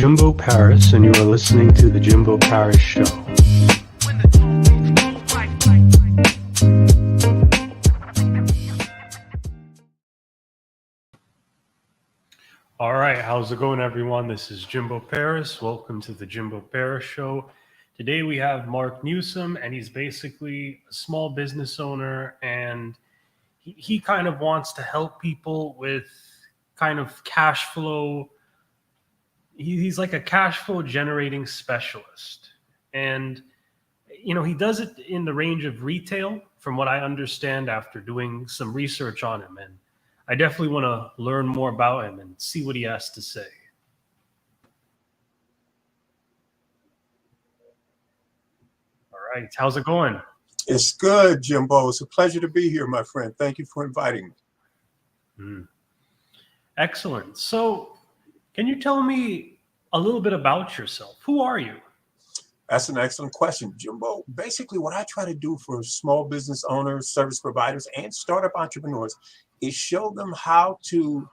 Jimbo Paris, and you are listening to The Jimbo Paris Show. All right, how's it going, everyone? This is Jimbo Paris. Welcome to The Jimbo Paris Show. Today we have Mark Newsome, and he's basically a small business owner, and he kind of wants to help people with kind of cash flow. He's like a cash flow generating specialist. And, you know, he does it in the range of retail, from what I understand after doing some research on him. And I definitely want to learn more about him and see what he has to say. All right. How's it going? It's good, Jimbo. It's a pleasure to be here, my friend. Thank you for inviting me. Excellent. So can you tell me a little bit about yourself? Who are you? That's an excellent question, Jimbo. Basically, what I try to do for small business owners, service providers, and startup entrepreneurs is show them how to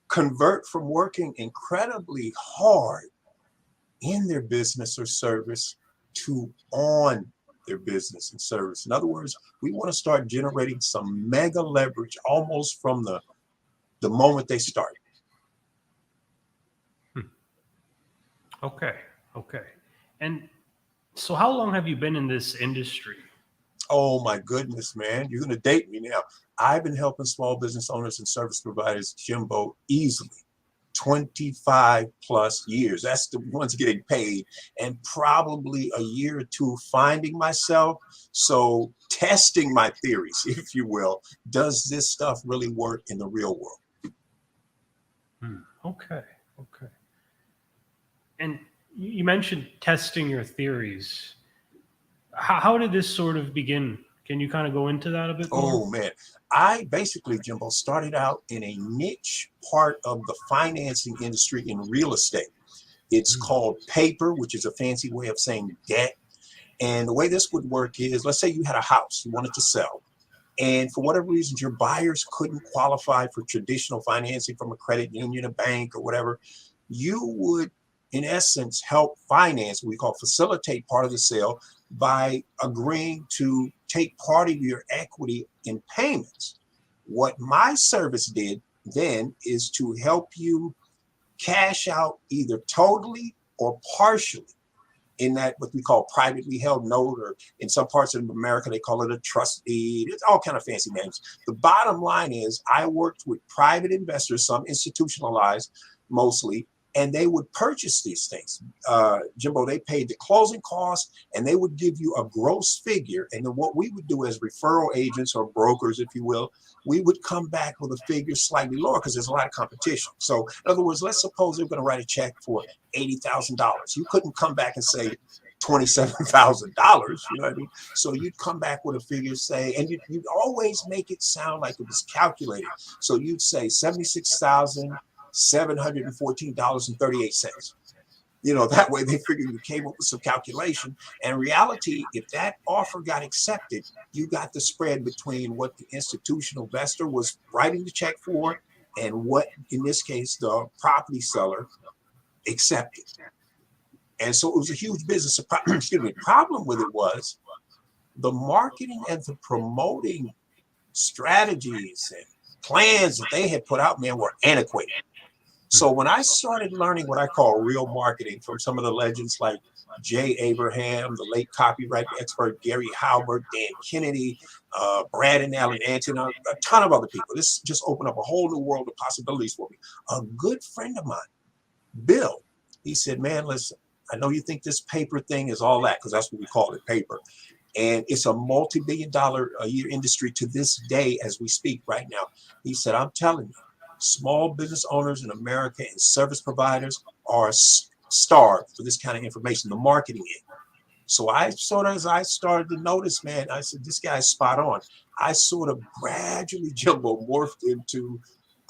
convert from working incredibly hard in their business or service to on their business and service. In other words, we want to start generating some mega leverage almost from the moment they start. Okay. And so how long have you been in this industry? Oh my goodness, man. You're going to date me now. I've been helping small business owners and service providers, Jimbo, easily 25 plus years. That's the ones getting paid, and probably a year or two finding myself. So testing my theories, if you will. Does this stuff really work in the real world? Okay. And you mentioned testing your theories. How did this sort of begin? Can you kind of go into that a bit more? Oh, man. I basically, Jimbo, started out in a niche part of the financing industry in real estate. It's called paper, which is a fancy way of saying debt. And the way this would work is, let's say you had a house you wanted to sell. And for whatever reasons, your buyers couldn't qualify for traditional financing from a credit union, a bank, or whatever. You would, in essence, help finance, what we call facilitate part of the sale by agreeing to take part of your equity in payments. What my service did then is to help you cash out either totally or partially in that what we call privately held note, or in some parts of America, they call it a trust deed. It's all kind of fancy names. The bottom line is I worked with private investors, some institutionalized mostly, and they would purchase these things. Jimbo, they paid the closing costs, and they would give you a gross figure. And then what we would do as referral agents or brokers, if you will, we would come back with a figure slightly lower because there's a lot of competition. So in other words, let's suppose they're going to write a check for $80,000. You couldn't come back and say $27,000, you know what I mean? So you'd come back with a figure, say, and you'd always make it sound like it was calculated. So you'd say $76,714.38. You know, that way they figured you came up with some calculation. And in reality, if that offer got accepted, you got the spread between what the institutional investor was writing the check for and what, in this case, the property seller accepted. And so it was a huge business. Excuse me. Problem with it was the marketing and the promoting strategies and plans that they had put out, man, were antiquated. So when I started learning what I call real marketing from some of the legends like Jay Abraham, the late copyright expert Gary Halbert, Dan Kennedy, Brad and Alan Anton, a ton of other people. This just opened up a whole new world of possibilities for me. A good friend of mine, Bill, he said, man, listen, I know you think this paper thing is all that, because that's what we call it, paper. And it's a multi-billion-dollar a year industry to this day as we speak right now. He said, I'm telling you, small business owners in America and service providers are starved for this kind of information, the marketing end. So as I started to notice, man, I said, this guy's spot on. I sort of gradually, Jimbo, morphed into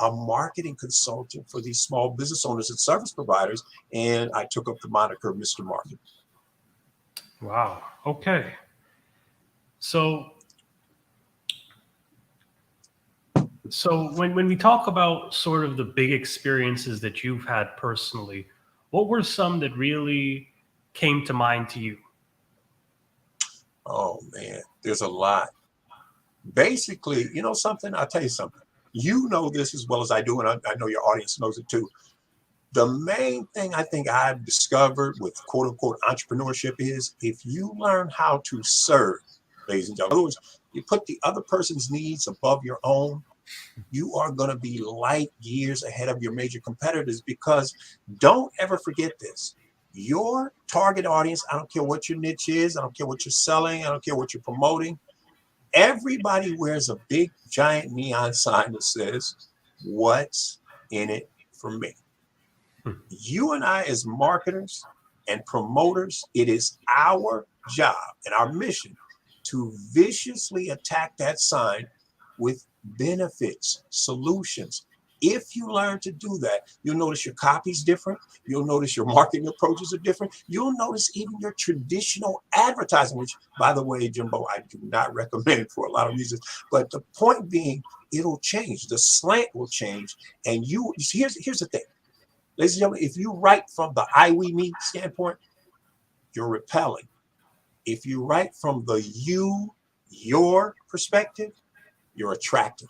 a marketing consultant for these small business owners and service providers. And I took up the moniker Mr. Market. Wow. Okay. So when we talk about sort of the big experiences that you've had personally, what were some that really came to mind to you? Oh man, there's a lot. Basically, you know something? I'll tell you something. You know this as well as I do, and I know your audience knows it too. The main thing I think I've discovered with quote unquote entrepreneurship is if you learn how to serve, ladies and gentlemen, in other words, you put the other person's needs above your own, you are going to be light years ahead of your major competitors, because don't ever forget this. Your target audience, I don't care what your niche is, I don't care what you're selling, I don't care what you're promoting, everybody wears a big giant neon sign that says, "What's in it for me?" You and I, as marketers and promoters, it is our job and our mission to viciously attack that sign with benefits, solutions. If you learn to do that, you'll notice your copy's different. You'll notice your marketing approaches are different. You'll notice even your traditional advertising, which, by the way, Jimbo, I do not recommend for a lot of reasons. But the point being, it'll change. The slant will change. And here's the thing. Ladies and gentlemen, if you write from the I, we, me standpoint, you're repelling. If you write from the you, your perspective, you're attracting.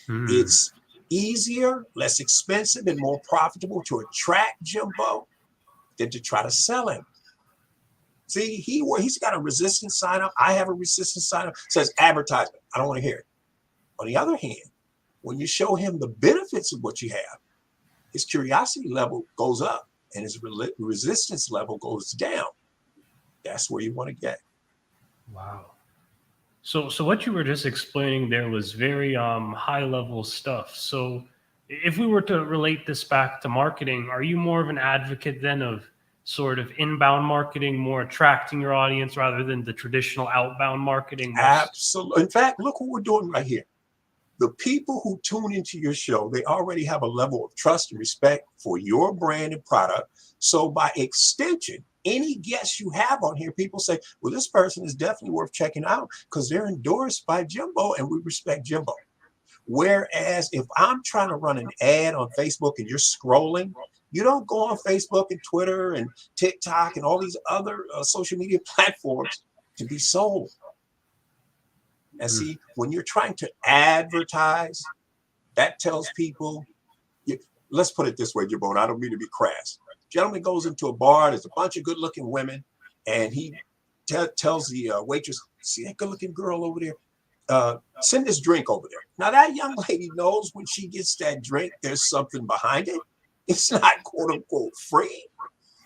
It's easier, less expensive, and more profitable to attract Jimbo than to try to sell him. See, he's got a resistance sign up. I have a resistance sign up. It says advertisement. I don't want to hear it. On the other hand, when you show him the benefits of what you have, his curiosity level goes up and his resistance level goes down. That's where you want to get. Wow. So what you were just explaining there was very high level stuff. So if we were to relate this back to marketing, are you more of an advocate then of sort of inbound marketing, more attracting your audience rather than the traditional outbound marketing? Absolutely. In fact, look what we're doing right here. The people who tune into your show, they already have a level of trust and respect for your brand and product. So by extension, any guest you have on here, people say, well, this person is definitely worth checking out because they're endorsed by Jimbo and we respect Jimbo. Whereas if I'm trying to run an ad on Facebook and you're scrolling, you don't go on Facebook and Twitter and TikTok and all these other social media platforms to be sold. And see, when you're trying to advertise, that tells people, let's put it this way, Jabone, I don't mean to be crass. Gentleman goes into a bar, there's a bunch of good-looking women, and he tells the waitress, see that good-looking girl over there? Send this drink over there. Now, that young lady knows when she gets that drink, there's something behind it. It's not, quote-unquote, free.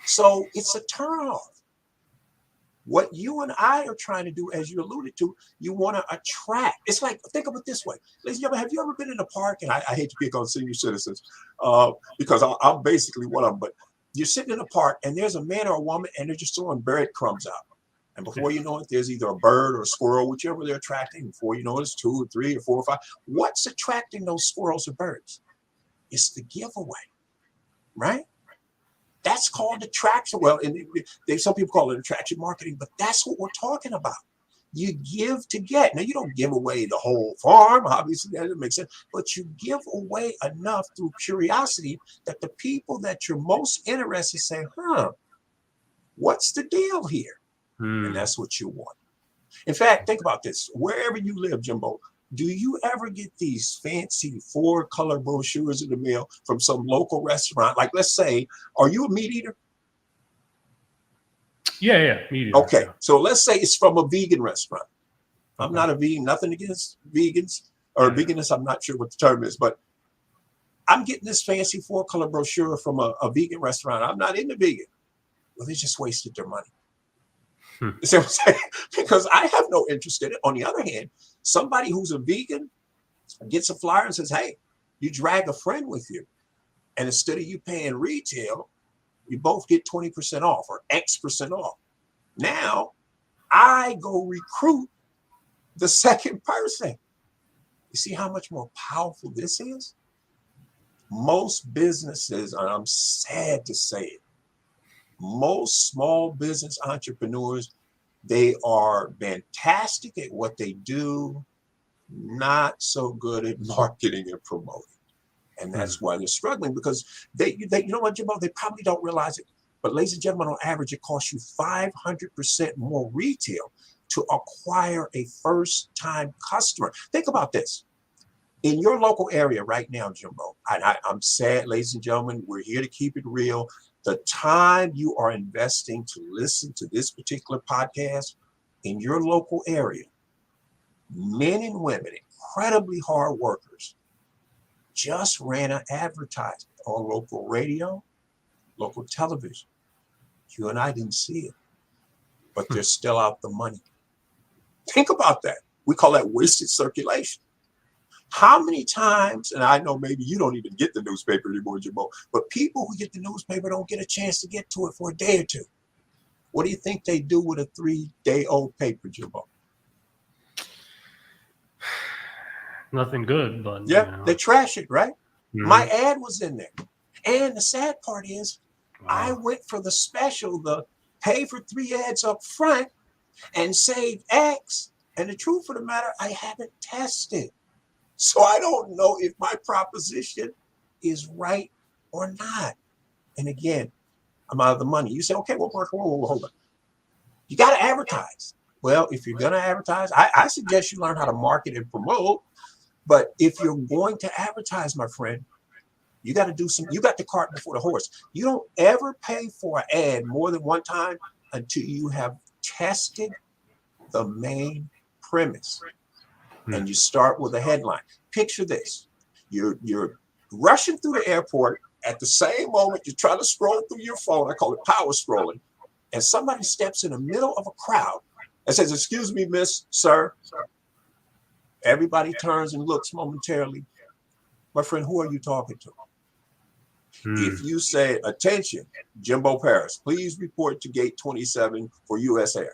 So it's a turnoff. What you and I are trying to do, as you alluded to, you want to attract. It's like, think of it this way. Ladies and gentlemen, have you ever been in a park? And I hate to pick on senior citizens because I'm basically one of them. But you're sitting in a park and there's a man or a woman and they're just throwing breadcrumbs out. And before you know it, there's either a bird or a squirrel, whichever they're attracting. Before you know it, it's 2 or 3 or 4 or 5. What's attracting those squirrels or birds? It's the giveaway, right? That's called attraction. Well, and some people call it attraction marketing, but that's what we're talking about. You give to get. Now, you don't give away the whole farm. Obviously, that doesn't make sense. But you give away enough through curiosity that the people that you're most interested in say, what's the deal here? And that's what you want. In fact, think about this. Wherever you live, Jimbo, do you ever get these fancy 4-color brochures in the mail from some local restaurant? Like, let's say, are you a meat eater? Yeah, meat eater. Okay, Yeah. so let's say it's from a vegan restaurant. I'm not a vegan, nothing against vegans or veganists. I'm not sure what the term is, but I'm getting this fancy 4-color brochure from a vegan restaurant. I'm not into vegan. Well, they just wasted their money. You see what I'm saying? Because I have no interest in it. On the other hand, somebody who's a vegan gets a flyer and says, hey, you drag a friend with you. And instead of you paying retail, you both get 20% off or X% off. Now, I go recruit the second person. You see how much more powerful this is? Most businesses, and I'm sad to say it, most small business entrepreneurs, they are fantastic at what they do, not so good at marketing and promoting. And that's why they're struggling, because they you know what, Jimbo, they probably don't realize it. But ladies and gentlemen, on average, it costs you 500% more retail to acquire a first-time customer. Think about this. In your local area right now, Jimbo, I'm sad, ladies and gentlemen, we're here to keep it real. The time you are investing to listen to this particular podcast in your local area, men and women, incredibly hard workers, just ran an advertisement on local radio, local television. You and I didn't see it, but they're still out the money. Think about that. We call that wasted circulation. How many times, and I know maybe you don't even get the newspaper anymore, Jimbo, but people who get the newspaper don't get a chance to get to it for a day or two. What do you think they do with a 3-day-old paper, Jimbo? Nothing good, but yeah, they trash it, right? My ad was in there. And the sad part is, I went for the special, the pay for 3 ads up front and save X. And the truth of the matter, I haven't tested. So I don't know if my proposition is right or not. And again, I'm out of the money. You say, okay, well, Mark, hold on. You got to advertise. Well, if you're going to advertise, I suggest you learn how to market and promote. But if you're going to advertise, my friend, you got to do you got the cart before the horse. You don't ever pay for an ad more than one time until you have tested the main premise. And you start with a headline. Picture this. You're rushing through the airport. At the same moment, you're trying to scroll through your phone. I call it power scrolling. And somebody steps in the middle of a crowd and says, excuse me, miss, sir. Everybody turns and looks momentarily. My friend, who are you talking to? If you say, attention, Jimbo Paris, please report to gate 27 for U.S. Air.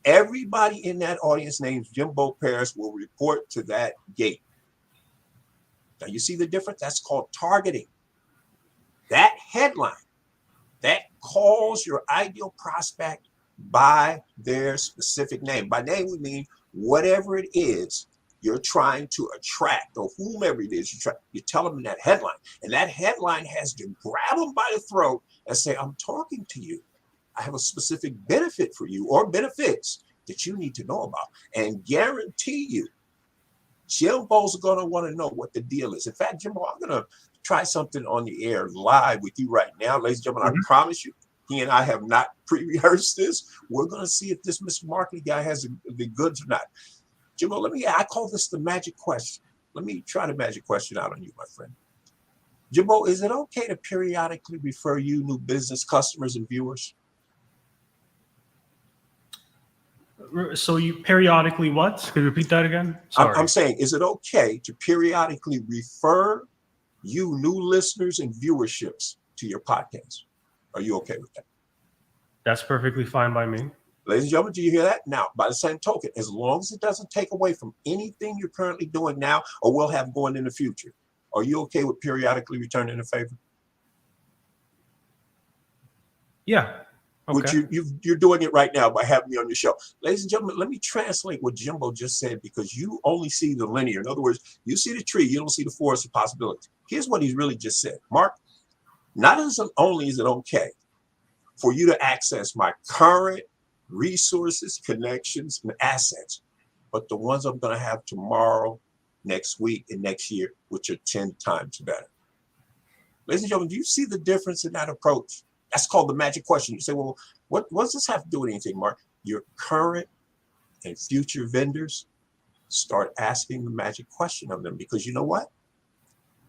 Everybody in that audience named Jimbo Paris will report to that gate. Now, you see the difference? That's called targeting. That headline, that calls your ideal prospect by their specific name. By name, we mean whatever it is you're trying to attract, or whomever it is you tell them in that headline. And that headline has to grab them by the throat and say, I'm talking to you. I have a specific benefit for you, or benefits that you need to know about, and guarantee you, Jimbo's going to want to know what the deal is. In fact, Jimbo, I'm going to try something on the air live with you right now, ladies and gentlemen. I promise you, he and I have not pre-rehearsed this. We're going to see if this Mr. Marketing guy has the goods or not. Jimbo, I call this the magic question. Let me try the magic question out on you, my friend. Jimbo, is it okay to periodically refer you new business customers and viewers? So you periodically what? Could you repeat that again? Sorry. I'm saying, is it okay to periodically refer you new listeners and viewerships to your podcast? Are you okay with that? That's perfectly fine by me. Ladies and gentlemen, do you hear that? Now, by the same token, as long as it doesn't take away from anything you're currently doing now or will have going in the future, are you okay with periodically returning a favor? Yeah. Okay. Which you're doing it right now by having me on your show. Ladies and gentlemen, let me translate what Jimbo just said, because you only see the linear. In other words, you see the tree, you don't see the forest of possibility. Here's what he's really just said. Mark, not only is it okay for you to access my current resources, connections, and assets, but the ones I'm going to have tomorrow, next week, and next year, which are 10 times better. Ladies and gentlemen, do you see the difference in that approach? That's called the magic question. You say, well, what does this have to do with anything, Mark? Your current and future vendors, start asking the magic question of them, because you know what?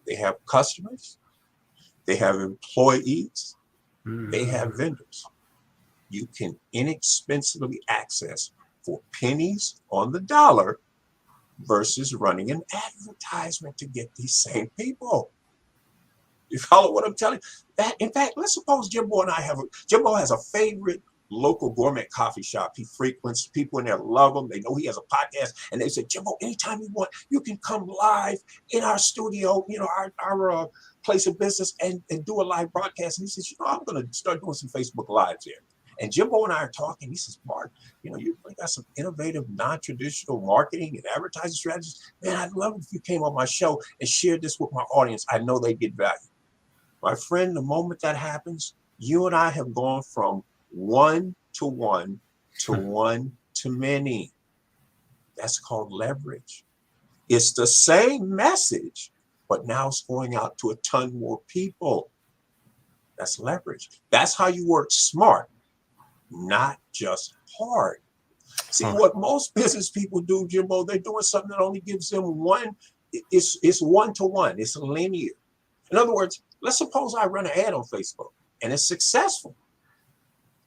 They have customers, they have employees, they have vendors. You can inexpensively access for pennies on the dollar versus running an advertisement to get these same people. You follow what I'm telling you? That, in fact, let's suppose Jimbo and I Jimbo has a favorite local gourmet coffee shop he frequents. People in there love him. They know he has a podcast, and they say, Jimbo, anytime you want, you can come live in our studio, our place of business, and do a live broadcast. And he says, I'm going to start doing some Facebook Lives here. And Jimbo and I are talking. He says, Mark, you really got some innovative, non-traditional marketing and advertising strategies. Man, I'd love it if you came on my show and shared this with my audience. I know they get value. My friend, the moment that happens, you and I have gone from one to one to one to many. That's called leverage. It's the same message, but now it's going out to a ton more people. That's leverage. That's how you work smart, not just hard. See, what most business people do, Jimbo, they're doing something that only gives them one. It's one to one. It's linear. In other words, let's suppose I run an ad on Facebook and it's successful.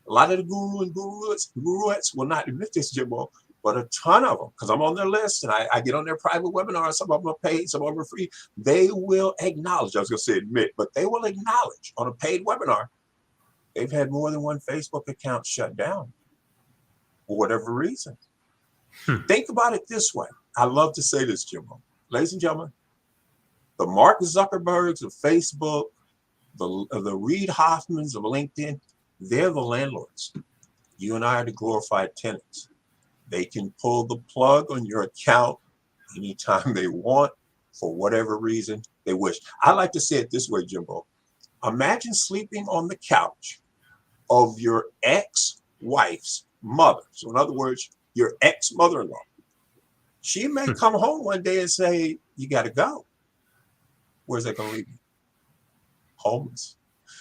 A lot of the gurus and guruettes will not admit this, Jimbo, but a ton of them, because I'm on their list and I get on their private webinars. Some of them are paid, some of them are free. They will acknowledge, I was going to say admit, but they will acknowledge on a paid webinar, they've had more than one Facebook account shut down for whatever reason. Think about it this way. I love to say this, Jimbo. Ladies and gentlemen, the Mark Zuckerbergs of Facebook, the Reid Hoffmans of LinkedIn, they're the landlords. You and I are the glorified tenants. They can pull the plug on your account anytime they want for whatever reason they wish. I like to say it this way, Jimbo. Imagine sleeping on the couch of your ex-wife's mother. So in other words, your ex-mother-in-law. She may come home one day and say, you got to go. Where's that going to leave you? Homeless.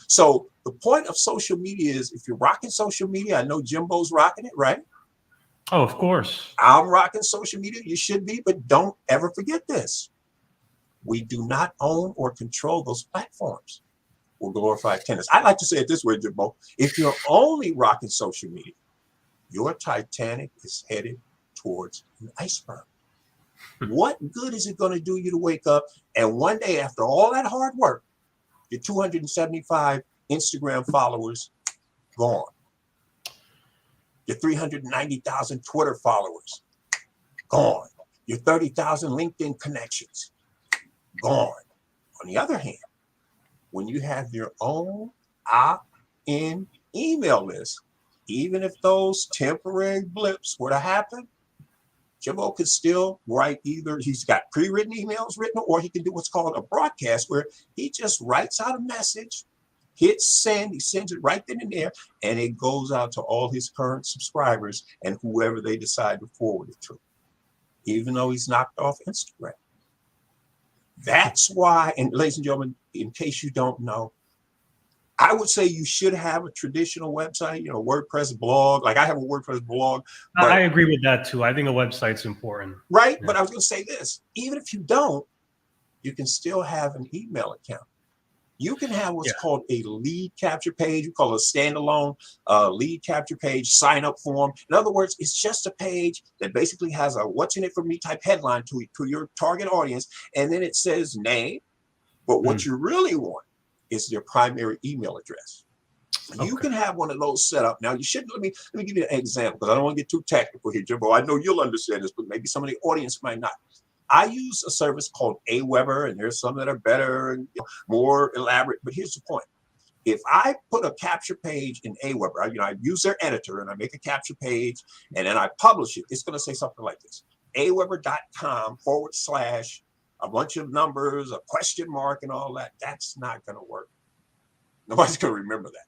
So the point of social media is, if you're rocking social media, I know Jimbo's rocking it, right? Oh, of course. I'm rocking social media. You should be, but don't ever forget this. We do not own or control those platforms. We're glorified tenants. I like to say it this way, Jimbo. If you're only rocking social media, your Titanic is headed towards an iceberg. What good is it going to do you to wake up and one day, after all that hard work, your 275 Instagram followers gone? Your 390,000 Twitter followers gone. Your 30,000 LinkedIn connections gone. On the other hand, when you have your own opt-in email list, even if those temporary blips were to happen, Jimbo could still write either, he's got pre-written emails written, or he can do what's called a broadcast, where he just writes out a message, hits send, he sends it right then and there, and it goes out to all his current subscribers and whoever they decide to forward it to, even though he's knocked off Instagram. That's why, and ladies and gentlemen, in case you don't know, I would say you should have a traditional website, WordPress blog. Like I have a WordPress blog. But, I agree with that too. I think a website's important. Right? Yeah. But I was going to say this. Even if you don't, you can still have an email account. You can have what's called a lead capture page. We call it a standalone lead capture page, sign up form. In other words, it's just a page that basically has a what's in it for me type headline to your target audience. And then it says name. But what you really want is their primary email address. You can have one of those set up. Now, you should, let me give you an example, because I don't want to get too technical here, Jimbo. I know you'll understand this, but maybe some of the audience might not. I use a service called Aweber, and there's some that are better and more elaborate. But here's the point. If I put a capture page in Aweber, I use their editor and I make a capture page and then I publish it, it's going to say something like this: aweber.com/ a bunch of numbers, a question mark, and all that. That's not going to work. Nobody's going to remember that.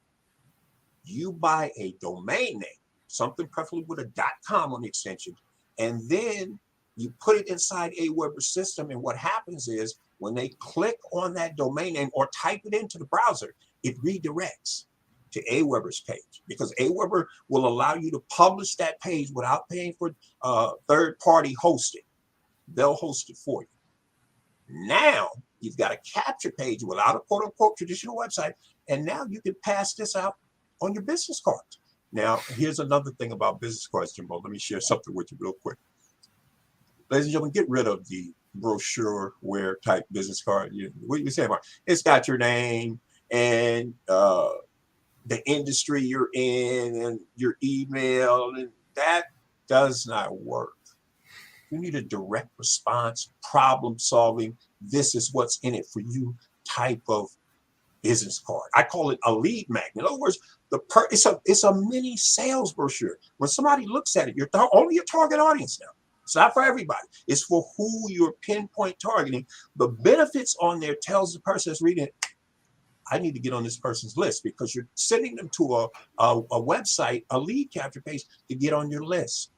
You buy a domain name, something preferably with a .com on the extension, and then you put it inside Aweber's system. And what happens is when they click on that domain name or type it into the browser, it redirects to Aweber's page, because Aweber will allow you to publish that page without paying for third-party hosting. They'll host it for you. Now you've got a capture page without a quote-unquote traditional website, and now you can pass this out on your business cards. Now, here's another thing about business cards, Jimbo. Let me share something with you real quick. Ladies and gentlemen, get rid of the brochure-ware type business card. What you say, Mark? It's got your name and the industry you're in and your email, and that does not work. You need a direct response, problem solving, this is what's in it for you type of business card. I call it a lead magnet. In other words, It's a mini sales brochure. When somebody looks at it, you're only your target audience now. It's not for everybody. It's for who you're pinpoint targeting. The benefits on there tells the person that's reading it, I need to get on this person's list, because you're sending them to a website, a lead capture page to get on your list.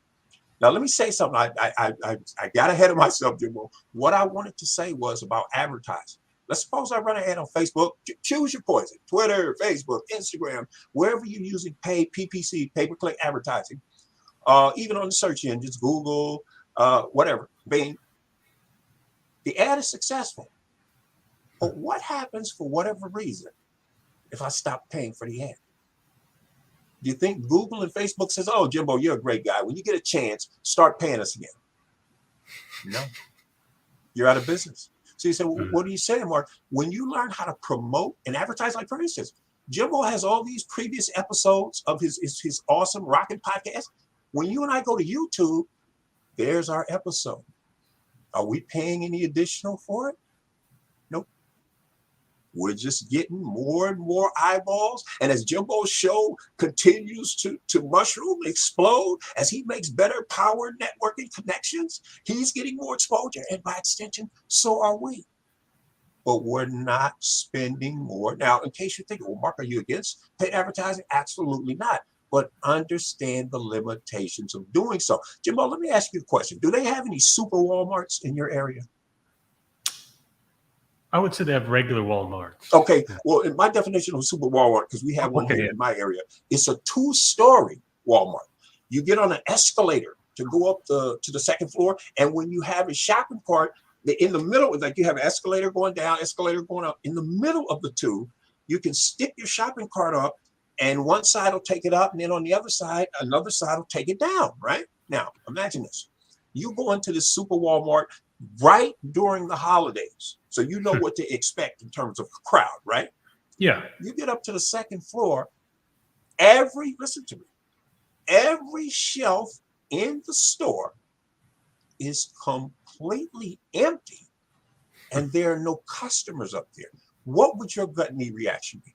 Now, let me say something. I got ahead of myself, Jimbo. What I wanted to say was about advertising. Let's suppose I run an ad on Facebook. Choose your poison. Twitter, Facebook, Instagram, wherever you're using paid PPC, pay-per-click advertising, even on the search engines, Google, whatever, Bing. The ad is successful. But what happens for whatever reason if I stop paying for the ad? Do you think Google and Facebook says, oh, Jimbo, you're a great guy. When you get a chance, start paying us again? No. You're out of business. So you say, well, what are you saying, Mark? When you learn how to promote and advertise, like for instance, Jimbo has all these previous episodes of his awesome rockin' podcast. When you and I go to YouTube, there's our episode. Are we paying any additional for it? Nope. We're just getting more and more eyeballs. And as Jimbo's show continues to mushroom, explode, as he makes better power networking connections, he's getting more exposure. And by extension, so are we. But we're not spending more. Now, in case you're thinking, well, Mark, are you against paid advertising? Absolutely not. But understand the limitations of doing so. Jimbo, let me ask you a question. Do they have any super Walmarts in your area? I would say they have regular Walmarts. Okay, well, in my definition of a super Walmart, because we have one here in my area, it's a 2-story Walmart. You get on an escalator to go up to the second floor, and when you have a shopping cart, in the middle, like you have an escalator going down, escalator going up. In the middle of the two, you can stick your shopping cart up, and one side will take it up, and then on the other side, another side will take it down, right? Now, imagine this. You go into this super Walmart right during the holidays, so you know what to expect in terms of crowd, right? Yeah. You get up to the second floor, listen to me, every shelf in the store is completely empty, and there are no customers up there. What would your gut knee reaction be?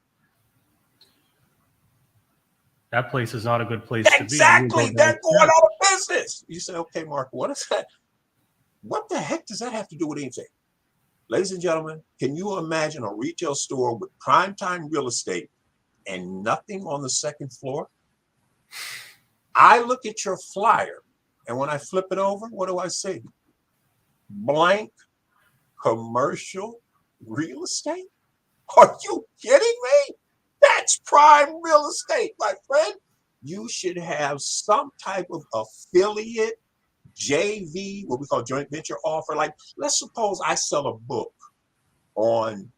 That place is not a good place to be. Exactly. They're going out of business. You say, okay, Mark, what is that? What the heck does that have to do with anything? Ladies and gentlemen, can you imagine a retail store with primetime real estate and nothing on the second floor? I look at your flyer, and when I flip it over, what do I see? Blank commercial real estate? Are you kidding me? That's prime real estate, my friend. You should have some type of affiliate, JV, what we call joint venture offer. Like, let's suppose I sell a book on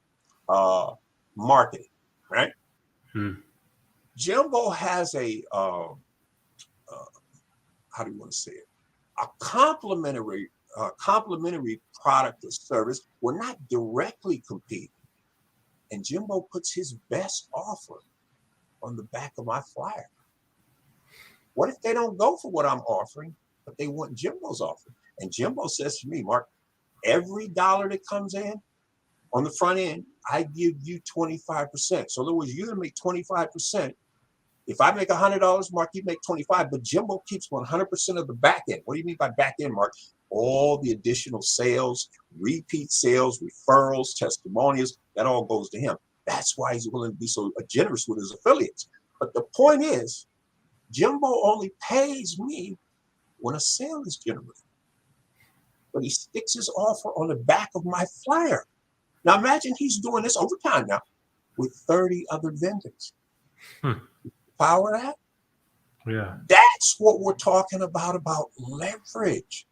marketing, right? Jimbo has a, how do you want to say it? A complementary product or service. We're not directly competing. And Jimbo puts his best offer on the back of my flyer. What if they don't go for what I'm offering, but they want Jimbo's offer? And Jimbo says to me, Mark, every dollar that comes in on the front end, I give you 25%. So in other words, you're going to make 25%. If I make $100, Mark, you make 25, but Jimbo keeps 100% of the back end. What do you mean by back end, Mark? All the additional sales, repeat sales, referrals, testimonials, that all goes to him. That's why he's willing to be so generous with his affiliates. But the point is, Jimbo only pays me when a sale is generated. But he sticks his offer on the back of my flyer. Now imagine he's doing this over time now with 30 other vendors. Power that? Yeah. That's what we're talking about leverage.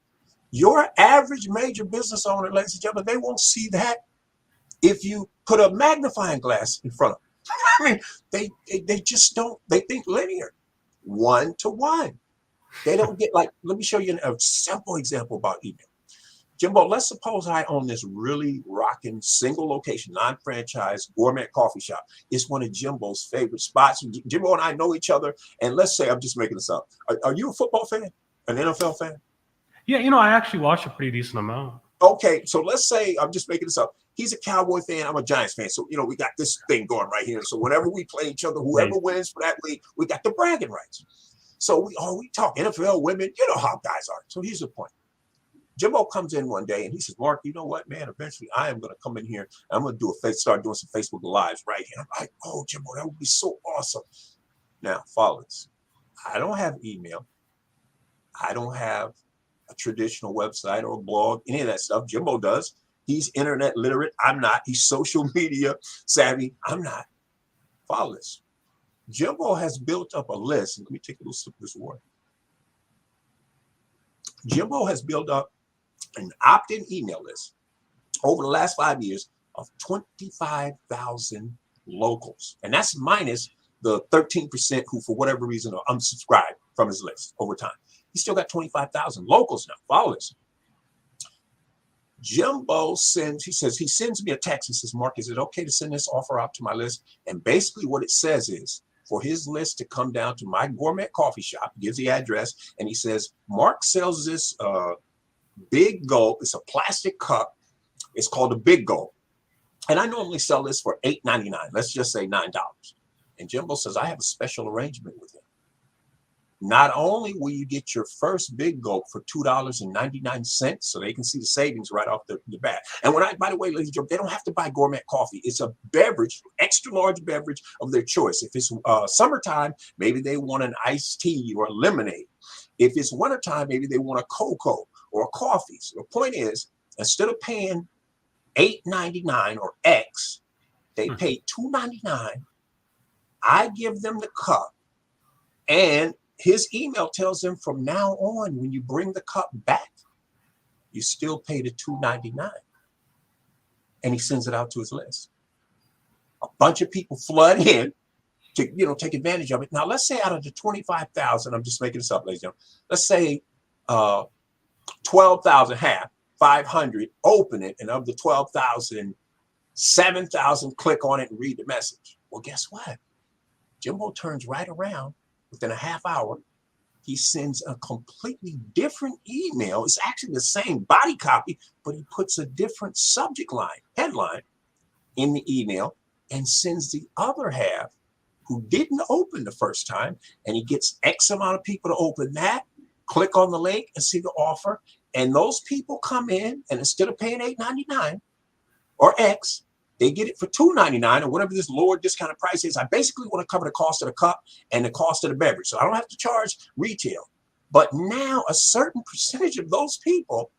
Your average major business owner, ladies and gentlemen, they won't see that if you put a magnifying glass in front of them. I mean, they just don't, they think linear, 1-to-1. They don't get, like, let me show you a simple example about email. Jimbo, let's suppose I own this really rocking single location, non-franchise gourmet coffee shop. It's one of Jimbo's favorite spots. Jimbo and I know each other. And let's say, I'm just making this up. Are you a football fan? An NFL fan? Yeah, I actually watch a pretty decent amount. Okay, so let's say, I'm just making this up. He's a Cowboy fan. I'm a Giants fan. So, we got this thing going right here. So whenever we play each other, whoever wins for that week, we got the bragging rights. So we talk NFL, women, you know how guys are. So here's the point. Jimbo comes in one day and he says, Mark, you know what, man? Eventually I am going to come in here. And I'm going to start doing some Facebook Lives right here. I'm like, oh, Jimbo, that would be so awesome. Now, follow this. I don't have email. I don't have a traditional website or a blog, any of that stuff. Jimbo does. He's internet literate. I'm not. He's social media savvy. I'm not. Follow this. Jimbo has built up a list. Let me take a little sip of this water. Jimbo has built up an opt-in email list over the last 5 years of 25,000 locals. And that's minus the 13% who, for whatever reason, are unsubscribed from his list over time. He's still got 25,000 locals now. Follow this. Jimbo he sends me a text. He says, Mark, is it okay to send this offer out to my list? And basically what it says is for his list to come down to my gourmet coffee shop, he gives the address, and he says, Mark sells this big gulp. It's a plastic cup. It's called a big gulp. And I normally sell this for $8.99. Let's just say $9. And Jimbo says, I have a special arrangement with him. Not only will you get your first big gulp for $2.99, so they can see the savings right off the bat. And by the way, ladies and gentlemen, they don't have to buy gourmet coffee. It's a beverage, extra large beverage of their choice. If it's summertime, maybe they want an iced tea or a lemonade. If it's wintertime, maybe they want a cocoa or a coffee. So the point is, instead of paying $8.99 or X, they pay $2.99. I give them the cup, and his email tells them from now on, when you bring the cup back, you still pay the $2.99. And he sends it out to his list. A bunch of people flood in to take advantage of it. Now, let's say out of the 25,000, I'm just making this up, ladies and gentlemen. Let's say 12,000, half, 500 open it, and of the 12,000, 7,000 click on it and read the message. Well, guess what? Jimbo turns right around. Within a half hour, he sends a completely different email. It's actually the same body copy, but he puts a different subject line, headline in the email, and sends the other half who didn't open the first time, and he gets X amount of people to open that, click on the link and see the offer, and those people come in, and instead of paying $8.99 or X, they get it for $2.99 or whatever this lower discounted price is. I basically want to cover the cost of the cup and the cost of the beverage. So I don't have to charge retail. But now a certain percentage of those people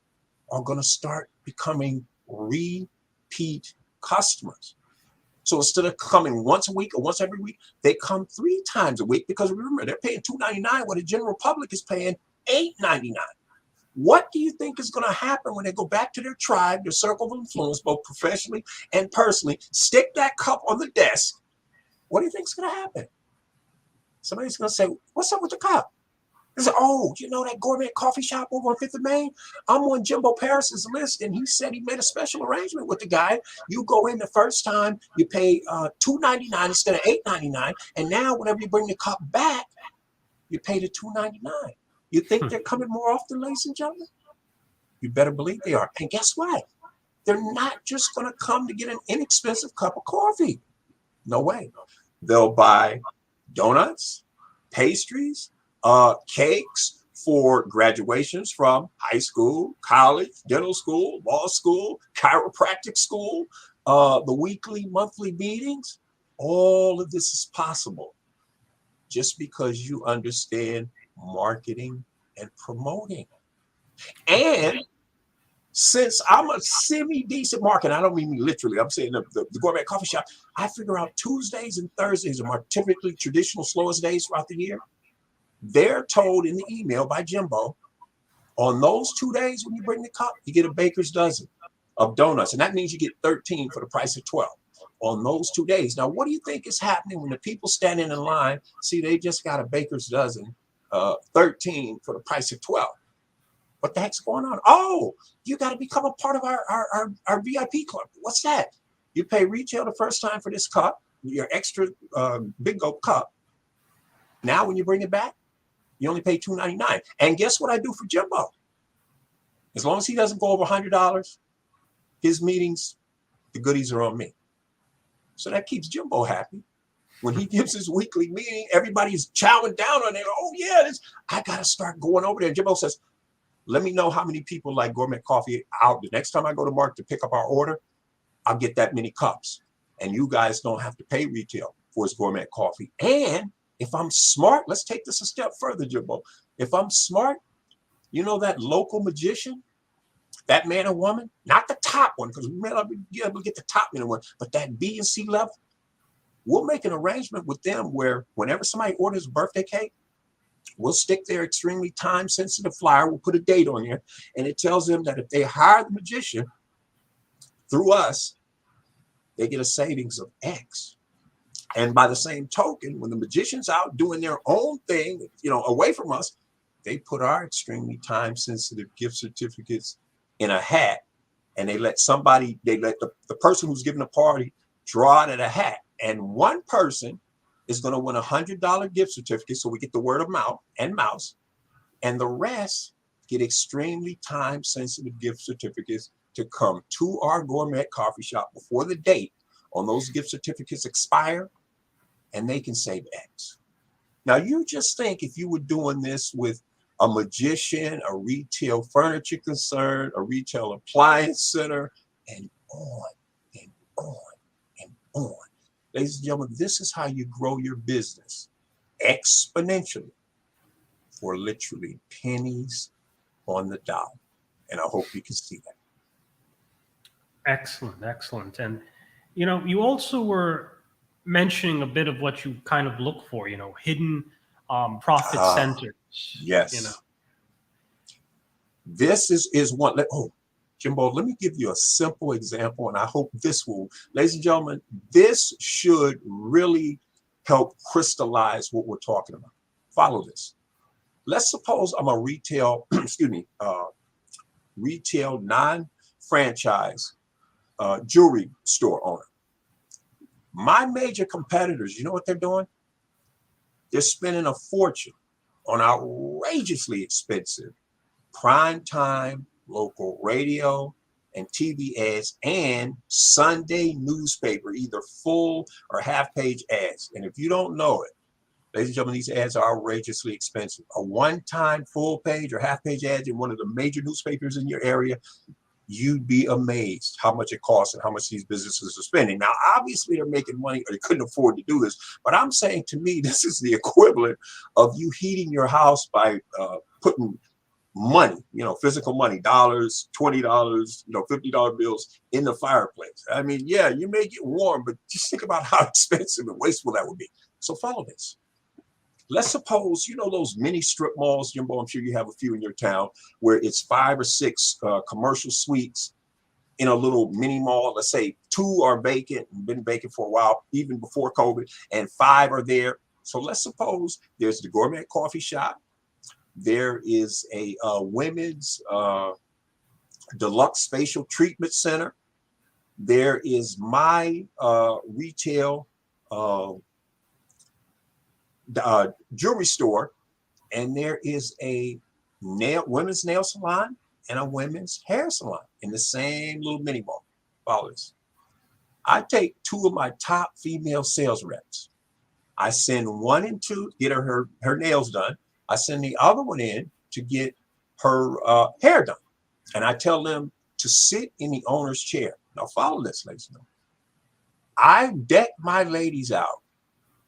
are going to start becoming repeat customers. So instead of coming once a week or once every week, they come 3 times a week, because remember, they're paying $2.99 where the general public is paying $8.99. What do you think is going to happen when they go back to their tribe, their circle of influence, both professionally and personally, stick that cup on the desk? What do you think is going to happen? Somebody's going to say, what's up with the cup? They say, oh, that gourmet coffee shop over on 5th of Main? I'm on Jimbo Paris's list, and he said he made a special arrangement with the guy. You go in the first time, you pay $2.99 instead of $8.99, and now whenever you bring the cup back, you pay the $2.99. You think they're coming more often, ladies and gentlemen? You better believe they are. And guess what? They're not just going to come to get an inexpensive cup of coffee. No way. They'll buy donuts, pastries, cakes for graduations from high school, college, dental school, law school, chiropractic school, the weekly, monthly meetings. All of this is possible just because you understand marketing and promoting. And since I'm a semi-decent marketer, I don't mean literally, I'm saying the gourmet coffee shop, I figure out Tuesdays and Thursdays are my typically traditional slowest days throughout the year. They're told in the email by Jimbo, on those 2 days when you bring the cup, you get a baker's dozen of donuts. And that means you get 13 for the price of 12 on those 2 days. Now, what do you think is happening when the people standing in line see they just got a baker's dozen, 13 for the price of 12? What the heck's going on? Oh, you got to become a part of our VIP club. What's that? You pay retail the first time for this cup, your extra big gulp cup. Now, when you bring it back, you only pay $2.99. And guess what I do for Jimbo? As long as he doesn't go over $100, his meetings the goodies are on me. So that keeps Jimbo happy. When he gives his weekly meeting, everybody's chowing down on it. Oh yeah, I gotta start going over there. Jimbo says, let me know how many people like gourmet coffee out. The next time I go to Mark to pick up our order, I'll get that many cups. And you guys don't have to pay retail for his gourmet coffee. And if I'm smart, let's take this a step further, Jimbo. If I'm smart, you know that local magician, that man or woman, not the top one, because we may not be able to get the top one, but that B and C level, we'll make an arrangement with them where whenever somebody orders a birthday cake, we'll stick their extremely time-sensitive flyer. We'll put a date on there, and it tells them that if they hire the magician through us, they get a savings of X. And by the same token, when the magician's out doing their own thing, away from us, they put our extremely time-sensitive gift certificates in a hat, and they let the person who's giving the party draw out of the hat. And one person is going to win $100 gift certificate, so we get the word of mouth and mouse, and the rest get extremely time-sensitive gift certificates to come to our gourmet coffee shop before the date on those gift certificates expire, and they can save X. Now, you just think if you were doing this with a magician, a retail furniture concern, a retail appliance center, and on and on and on. Ladies and gentlemen, this is how you grow your business exponentially for literally pennies on the dollar. And I hope you can see that. Excellent, excellent. And, you also were mentioning a bit of what you kind of look for, hidden profit centers. Yes. This is one. Jimbo, let me give you a simple example, and I hope this will, ladies and gentlemen, this should really help crystallize what we're talking about. Follow this. Let's suppose I'm a retail, retail non-franchise jewelry store owner. My major competitors, you know what they're doing? They're spending a fortune on outrageously expensive prime time local radio and TV ads and Sunday newspaper, either full or half-page ads. And if you don't know it, ladies and gentlemen, these ads are outrageously expensive. A one-time full-page or half-page ad in one of the major newspapers in your area, you'd be amazed how much it costs and how much these businesses are spending. Now, obviously, they're making money or they couldn't afford to do this, but I'm saying, to me, this is the equivalent of you heating your house by putting money, physical money, dollars, $20, $50 bills in the fireplace. I mean, yeah, you may get warm, but just think about how expensive and wasteful that would be. So follow this. Let's suppose, those mini strip malls, Jimbo, I'm sure you have a few in your town, where it's 5 or 6 commercial suites in a little mini mall. Let's say 2 are vacant and been vacant for a while, even before COVID, and 5 are there. So let's suppose there's the gourmet coffee shop. There is a women's deluxe facial treatment center. There is my retail jewelry store, and there is a women's nail salon and a women's hair salon in the same little mini mall. Follow this. I take 2 of my top female sales reps. I send one in to get her nails done. I send the other one in to get her hair done. And I tell them to sit in the owner's chair. Now follow this, ladies and gentlemen. I deck my ladies out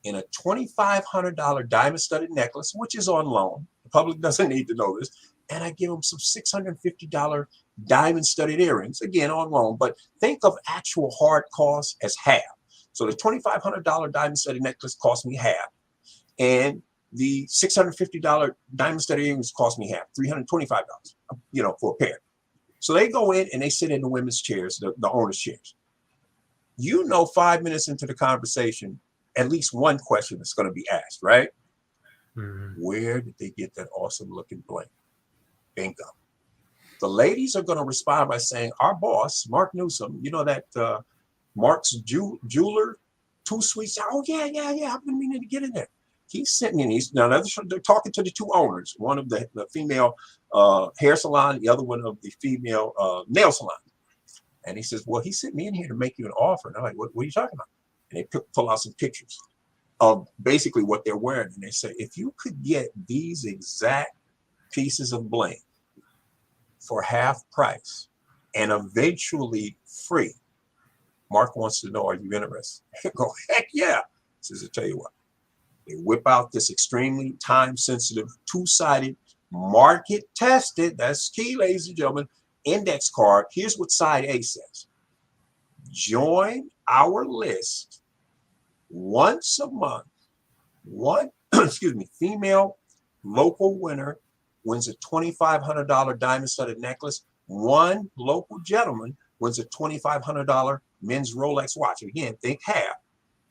in a $2,500 diamond studded necklace, which is on loan. The public doesn't need to know this. And I give them some $650 diamond studded earrings, again on loan, but think of actual hard costs as half. So the $2,500 diamond studded necklace cost me half. And the $650 diamond studded earrings cost me half, $325, for a pair. So they go in and they sit in the women's chairs, the owner's chairs. 5 minutes into the conversation, at least one question is going to be asked, right? Mm-hmm. Where did they get that awesome looking bling? Bingo. The ladies are going to respond by saying, our boss, Mark Newsome, that Mark's jeweler, 2 suites. Oh, yeah. I've been meaning to get in there. He's sitting in. They're talking to the 2 owners, one of the female hair salon, the other one of the female nail salon. And he says, well, he sent me in here to make you an offer. And I'm like, what are you talking about? And they pull out some pictures of basically what they're wearing. And they say, if you could get these exact pieces of bling for half price and eventually free, Mark wants to know, are you interested? I go, heck yeah. He says, I'll tell you what. They whip out this extremely time-sensitive, two-sided, market-tested, that's key, ladies and gentlemen, index card. Here's what side A says. Join our list once a month. One, excuse me, female local winner wins a $2,500 diamond-studded necklace. One local gentleman wins a $2,500 men's Rolex watch. Again, think half.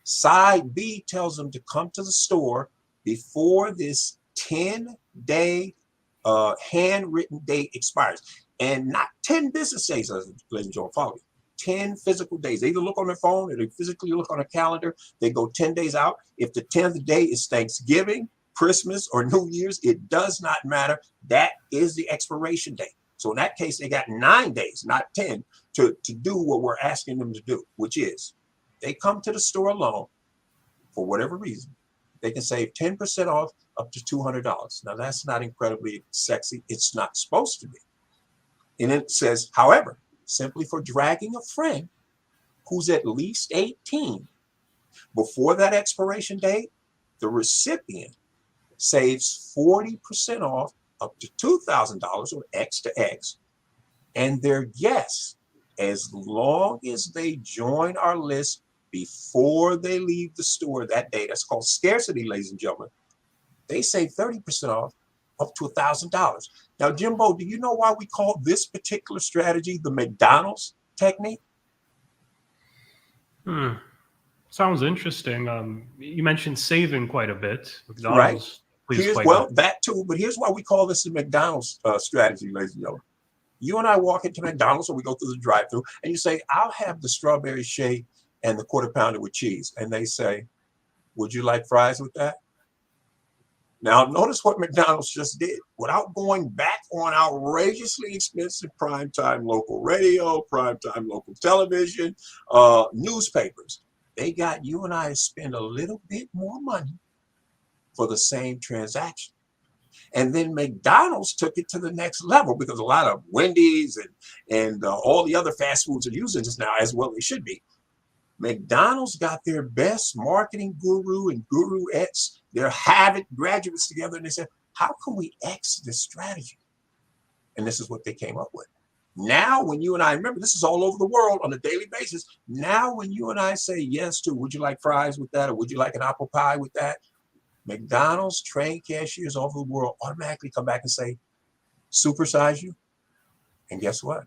Side B tells them to come to the store before this 10-day handwritten date expires. And not 10 business days, ladies and gentlemen, follow me. 10 physical days. They either look on their phone or they physically look on a calendar. They go 10 days out. If the 10th day is Thanksgiving, Christmas, or New Year's, it does not matter. That is the expiration date. So in that case, they got 9 days, not 10, to do what we're asking them to do, which is they come to the store alone for whatever reason. They can save 10% off up to $200. Now, that's not incredibly sexy. It's not supposed to be. And it says, however, simply for dragging a friend who's at least 18 before that expiration date, the recipient saves 40% off up to $2,000 or X to X. And their guests, as long as they join our list before they leave the store that day, that's called scarcity, ladies and gentlemen, they save 30% off up to $1,000. Now, Jimbo, do you know why we call this particular strategy the McDonald's technique? Sounds interesting. You mentioned saving quite a bit. Right. McDonald's, please quite Well, that too, but here's why we call this the McDonald's strategy, ladies and gentlemen. You and I walk into McDonald's or we go through the drive-thru and you say, I'll have the strawberry shake and the quarter pounder with cheese. And they say, would you like fries with that? Now, notice what McDonald's just did. Without going back on outrageously expensive primetime local radio, primetime local television, newspapers, they got you and I to spend a little bit more money for the same transaction. And then McDonald's took it to the next level because a lot of Wendy's and all the other fast foods are using this now, as well they should be. McDonald's got their best marketing guru and guruettes, their Harvard graduates together, and they said, how can we X this strategy? And this is what they came up with. Now, when you and I, remember, this is all over the world on a daily basis. Now, when you and I say yes to, would you like fries with that? Or would you like an apple pie with that? McDonald's trained cashiers all over the world automatically come back and say, supersize you. And guess what?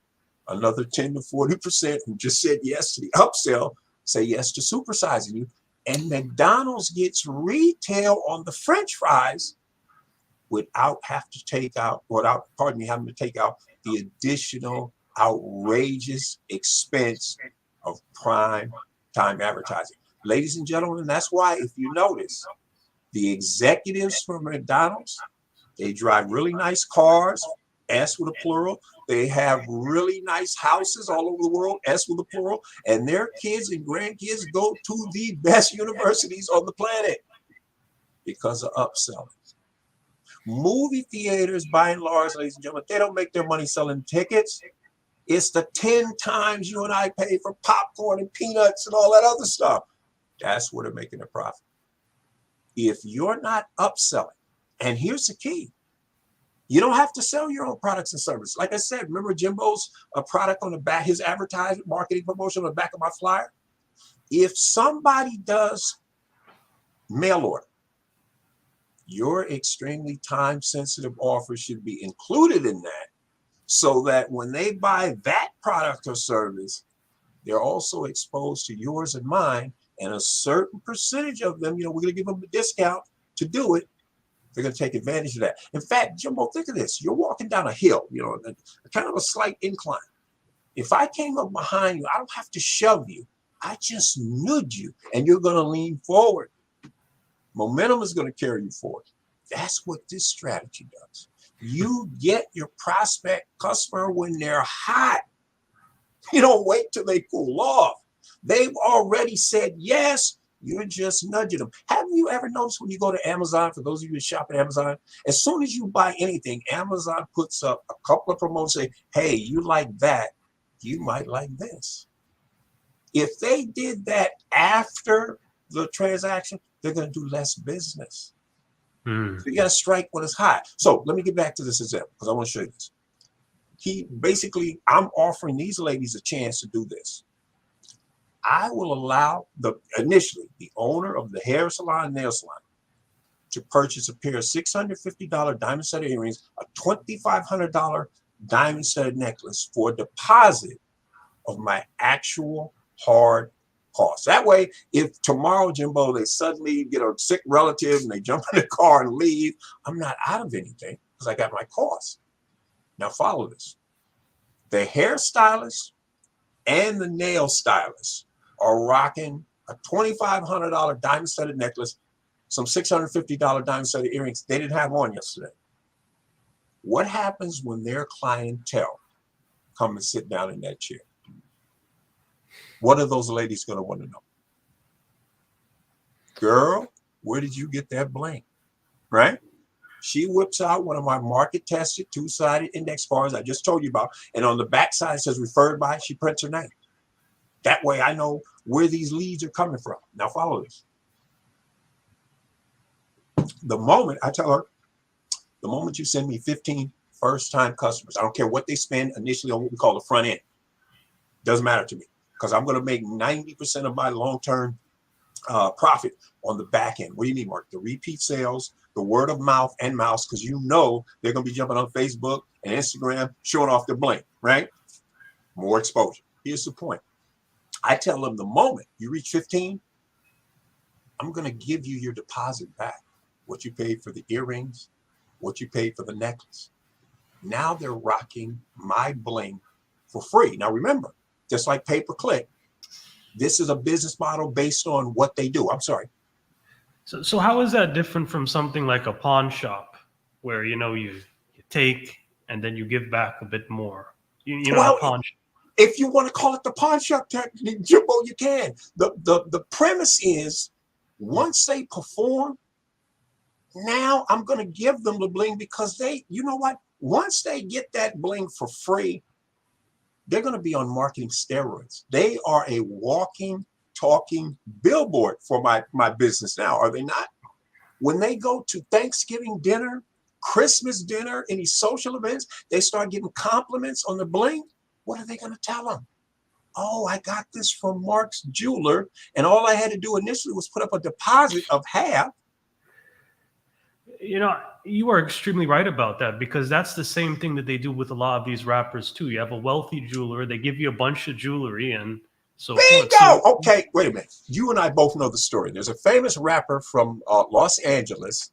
Another 10 to 40% who just said yes to the upsell say yes to supersizing you. And McDonald's gets retail on the French fries without having to take out the additional outrageous expense of prime time advertising. Ladies and gentlemen, that's why if you notice, the executives from McDonald's, they drive really nice cars, S with a plural. They have really nice houses all over the world, S with a plural. And their kids and grandkids go to the best universities on the planet because of upselling. Movie theaters, by and large, ladies and gentlemen, they don't make their money selling tickets. It's the 10 times you and I pay for popcorn and peanuts and all that other stuff. That's where they're making a profit. If you're not upselling, and here's the key, you don't have to sell your own products and services. Like I said, remember Jimbo's product on the back, his advertisement, marketing promotion on the back of my flyer? If somebody does mail order, your extremely time-sensitive offer should be included in that so that when they buy that product or service, they're also exposed to yours and mine, and a certain percentage of them, we're going to give them a discount to do it. They're going to take advantage of that. In fact, Jimbo, think of this. You're walking down a hill, kind of a slight incline. If I came up behind you, I don't have to shove you. I just nudge you, and you're going to lean forward. Momentum is going to carry you forward. That's what this strategy does. You get your prospect customer when they're hot. You don't wait till they cool off. They've already said yes. You're just nudging them. Have you ever noticed when you go to Amazon, for those of you who shop at Amazon, as soon as you buy anything, Amazon puts up a couple of promotions, say, hey, you like that, you might like this. If they did that after the transaction, they're going to do less business. So you got to strike when it's hot. So let me get back to this example because I want to show you this. I'm offering these ladies a chance to do this. I will allow initially the owner of the hair salon, nail salon, to purchase a pair of $650 diamond studded earrings, a $2,500 diamond studded necklace for a deposit of my actual hard costs. That way, if tomorrow, Jimbo, they suddenly get a sick relative and they jump in the car and leave, I'm not out of anything because I got my costs. Now follow this. The hairstylist and the nail stylist are rocking a $2,500 diamond studded necklace, some $650 diamond studded earrings they didn't have on yesterday. What happens when their clientele come and sit down in that chair? What are those ladies going to want to know? Girl, where did you get that bling? Right? She whips out one of my market tested two-sided index cards I just told you about. And on the back side, it says referred by. She prints her name. That way I know where these leads are coming from. Now follow this. The moment you send me 15 first-time customers, I don't care what they spend initially on what we call the front end. Doesn't matter to me because I'm going to make 90% of my long-term profit on the back end. What do you mean, Mark? The repeat sales, the word of mouth and mouse, because you know they're going to be jumping on Facebook and Instagram, showing off their bling, right? More exposure. Here's the point. I tell them the moment you reach 15, I'm going to give you your deposit back. What you paid for the earrings, what you paid for the necklace. Now they're rocking my bling for free. Now remember, just like pay-per-click, this is a business model based on what they do. I'm sorry. So how is that different from something like a pawn shop where, you take and then you give back a bit more? You know Well, how pawn shop. If you want to call it the pawn shop technique, Jimbo, you can. The premise is once they perform, now I'm going to give them the bling because you know what? Once they get that bling for free, they're going to be on marketing steroids. They are a walking, talking billboard for my business now, are they not? When they go to Thanksgiving dinner, Christmas dinner, any social events, they start getting compliments on the bling. What are they going to tell them? Oh, I got this from Mark's jeweler, and all I had to do initially was put up a deposit of half. You are extremely right about that because that's the same thing that they do with a lot of these rappers too. You have a wealthy jeweler, they give you a bunch of jewelry and so forth. Bingo! Okay, wait a minute. You and I both know the story. There's a famous rapper from Los Angeles.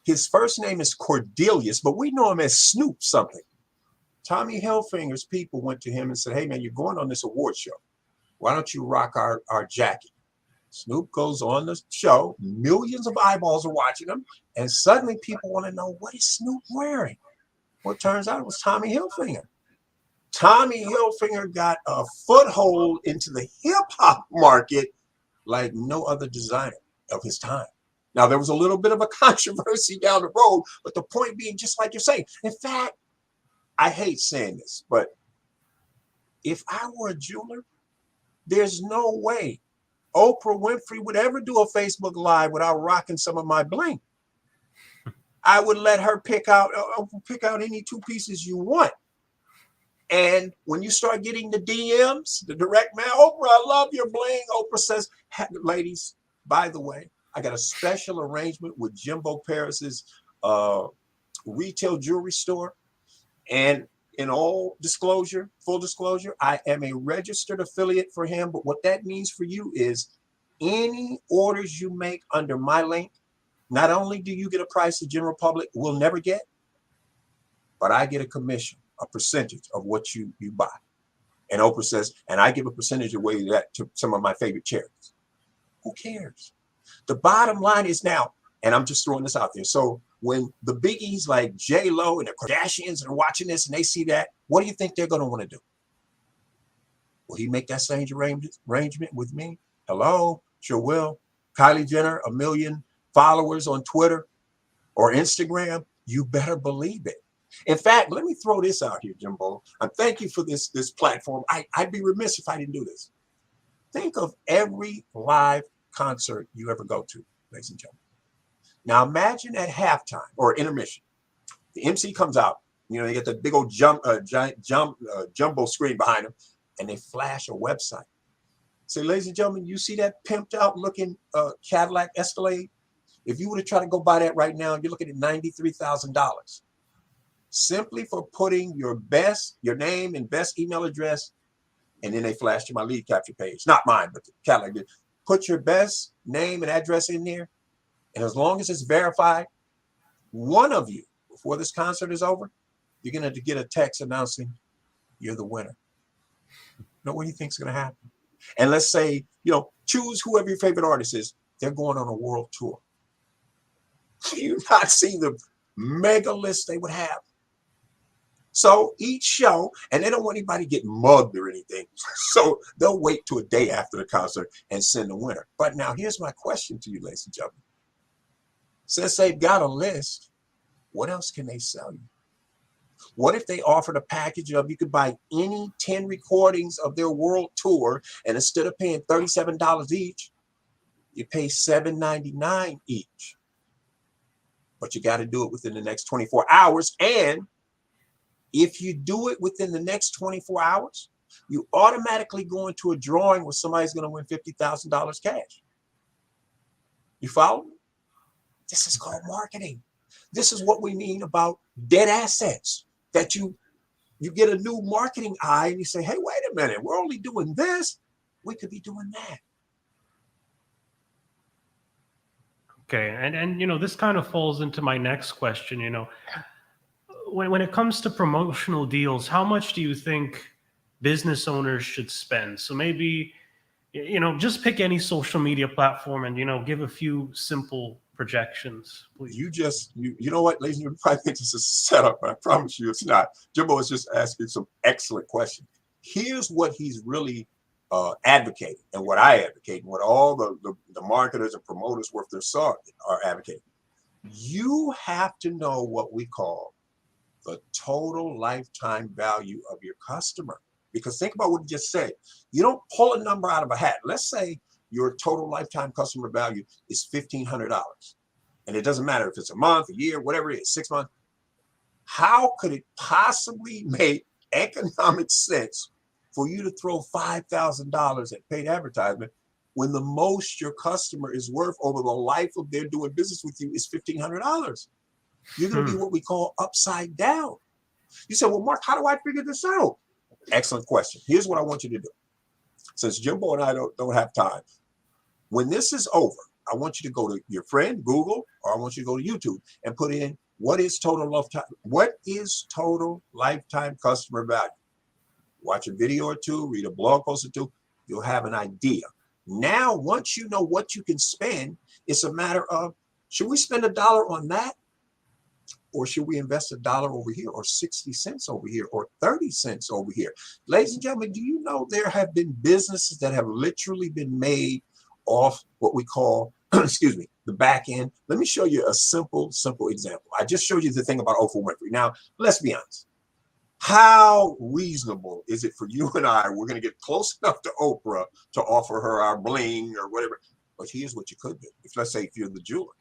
His first name is Cordelius, but we know him as Snoop something. Tommy Hilfiger's people went to him and said, hey, man, you're going on this award show. Why don't you rock our jacket? Snoop goes on the show. Millions of eyeballs are watching him. And suddenly people want to know, what is Snoop wearing? Well, it turns out it was Tommy Hilfiger. Tommy Hilfiger got a foothold into the hip-hop market like no other designer of his time. Now, there was a little bit of a controversy down the road, but the point being, just like you're saying, in fact, I hate saying this, but if I were a jeweler, there's no way Oprah Winfrey would ever do a Facebook Live without rocking some of my bling. I would let her pick out any two pieces you want. And when you start getting the DMs, the direct mail, Oprah, I love your bling. Oprah says, ladies, by the way, I got a special arrangement with Jimbo Paris's retail jewelry store. And in all disclosure, full disclosure, I am a registered affiliate for him. But what that means for you is any orders you make under my link, not only do you get a price the general public will never get, but I get a commission, a percentage of what you buy. And Oprah says, and I give a percentage away that to some of my favorite charities. Who cares? The bottom line is now, and I'm just throwing this out there. So when the biggies like J-Lo and the Kardashians are watching this and they see that, what do you think they're going to want to do? Will he make that same arrangement with me? Hello, sure will. Kylie Jenner, 1 million followers on Twitter or Instagram. You better believe it. In fact, let me throw this out here, Jimbo. I thank you for this platform. I'd be remiss if I didn't do this. Think of every live concert you ever go to, ladies and gentlemen. Now imagine at halftime or intermission, the MC comes out. You know, they get the big old jumbo screen behind them, and they flash a website. Say, ladies and gentlemen, you see that pimped out looking Cadillac Escalade? If you were to try to go buy that right now, you're looking at $93,000. Simply for putting your name and best email address, and then they flash to my lead capture page. Not mine, but the Cadillac did. Put your best name and address in there, and as long as it's verified, one of you, before this concert is over, you're going to get a text announcing you're the winner. Now, what do you think is going to happen? And let's say, choose whoever your favorite artist is. They're going on a world tour. You've not seen the mega list they would have. So each show, and they don't want anybody getting mugged or anything. So they'll wait till a day after the concert and send the winner. But now here's my question to you, ladies and gentlemen. Since they've got a list, what else can they sell you? What if they offered a package of you could buy any 10 recordings of their world tour, and instead of paying $37 each, you pay $7.99 each. But you got to do it within the next 24 hours. And if you do it within the next 24 hours, you automatically go into a drawing where somebody's going to win $50,000 cash. You follow me? This is called marketing. This is what we mean about dead assets, that you get a new marketing eye and you say, hey, wait a minute, we're only doing this. We could be doing that. Okay. And this kind of falls into my next question. When it comes to promotional deals, how much do you think business owners should spend? So maybe, just pick any social media platform and, give a few simple projections, please. You know what, ladies and gentlemen, you probably think this is a setup, but I promise you it's not. Jimbo is just asking some excellent questions. Here's what he's really advocating, and what I advocate, and what all the marketers and promoters worth their salt are advocating. You have to know what we call the total lifetime value of your customer. Because think about what you just said. You don't pull a number out of a hat. Let's say your total lifetime customer value is $1,500. And it doesn't matter if it's a month, a year, whatever it is, 6 months. How could it possibly make economic sense for you to throw $5,000 at paid advertisement when the most your customer is worth over the life of their doing business with you is $1,500? You're going to be what we call upside down. You say, well, Mark, how do I figure this out? Excellent question. Here's what I want you to do. Since Jimbo and I don't have time, when this is over, I want you to go to your friend, Google, or I want you to go to YouTube and put in what is total lifetime customer value. Watch a video or two, read a blog post or two, you'll have an idea. Now, once you know what you can spend, it's a matter of, should we spend $1 on that? Or should we invest $1 over here, or 60 cents over here, or 30 cents over here? Ladies and gentlemen, do you know there have been businesses that have literally been made off what we call, excuse me, the back end? Let me show you a simple example. I just showed you the thing about Oprah Winfrey. Now, let's be honest. How reasonable is it for you and I? We're going to get close enough to Oprah to offer her our bling or whatever. But here's what you could do. Let's say if you're the jeweler,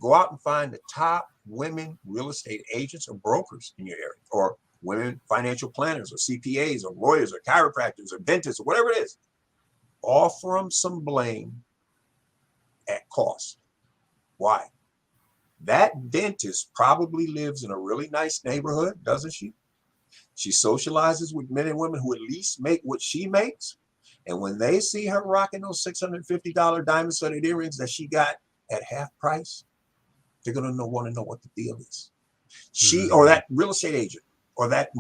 go out and find the top women real estate agents or brokers in your area, or women financial planners or CPAs or lawyers or chiropractors or dentists or whatever it is. Offer them some bling at cost. Why? That dentist probably lives in a really nice neighborhood, doesn't she? She socializes with men and women who at least make what she makes. And when they see her rocking those $650 diamond studded earrings that she got at half price, they're going to want to know what the deal is. She, or that real estate agent, or that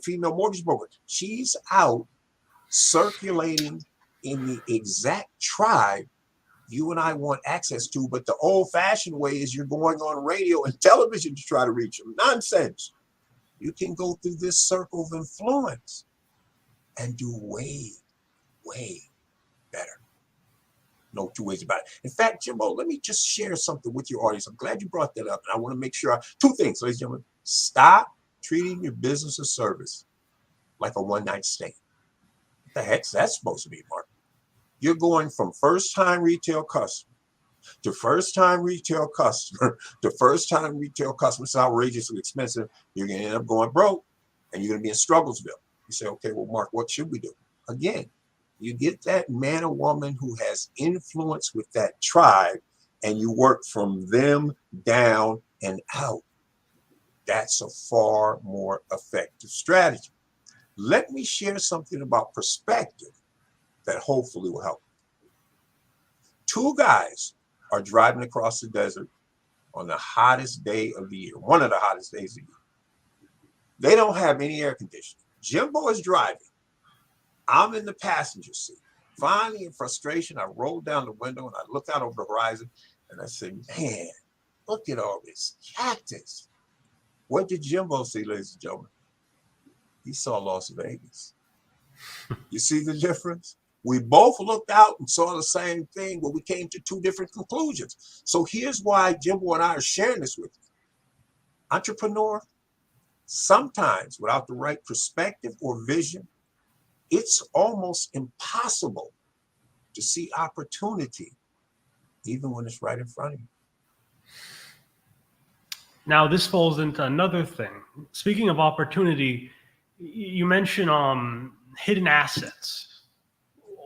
female mortgage broker, she's out circulating in the exact tribe you and I want access to. But the old-fashioned way is you're going on radio and television to try to reach them. Nonsense. You can go through this circle of influence. and do way, way better. No two ways about it. In fact, Jimbo, let me just share something with your audience. I'm glad you brought that up. And I want to make sure two things, ladies and gentlemen. Stop treating your business or service like a one-night stand. What the heck's that supposed to be, Mark? You're going from first-time retail customer to first-time retail customer to first-time retail customer. It's outrageously expensive. You're going to end up going broke, and you're going to be in Strugglesville. You say, okay, well, Mark, what should we do? Again, you get that man or woman who has influence with that tribe, and you work from them down and out. That's a far more effective strategy. Let me share something about perspective that hopefully will help. Two guys are driving across the desert on the hottest day of the year, one of the hottest days of the year. They don't have any air conditioning. Jimbo is driving. I'm in the passenger seat. Finally, in frustration, I roll down the window and I look out over the horizon and I say, man, look at all this cactus. What did Jimbo see, ladies and gentlemen? He saw Las Vegas. You see the difference? We both looked out and saw the same thing, but we came to two different conclusions. So here's why Jimbo and I are sharing this with you. Entrepreneur, sometimes without the right perspective or vision, it's almost impossible to see opportunity, even when it's right in front of you. Now, this falls into another thing. Speaking of opportunity, you mentioned hidden assets.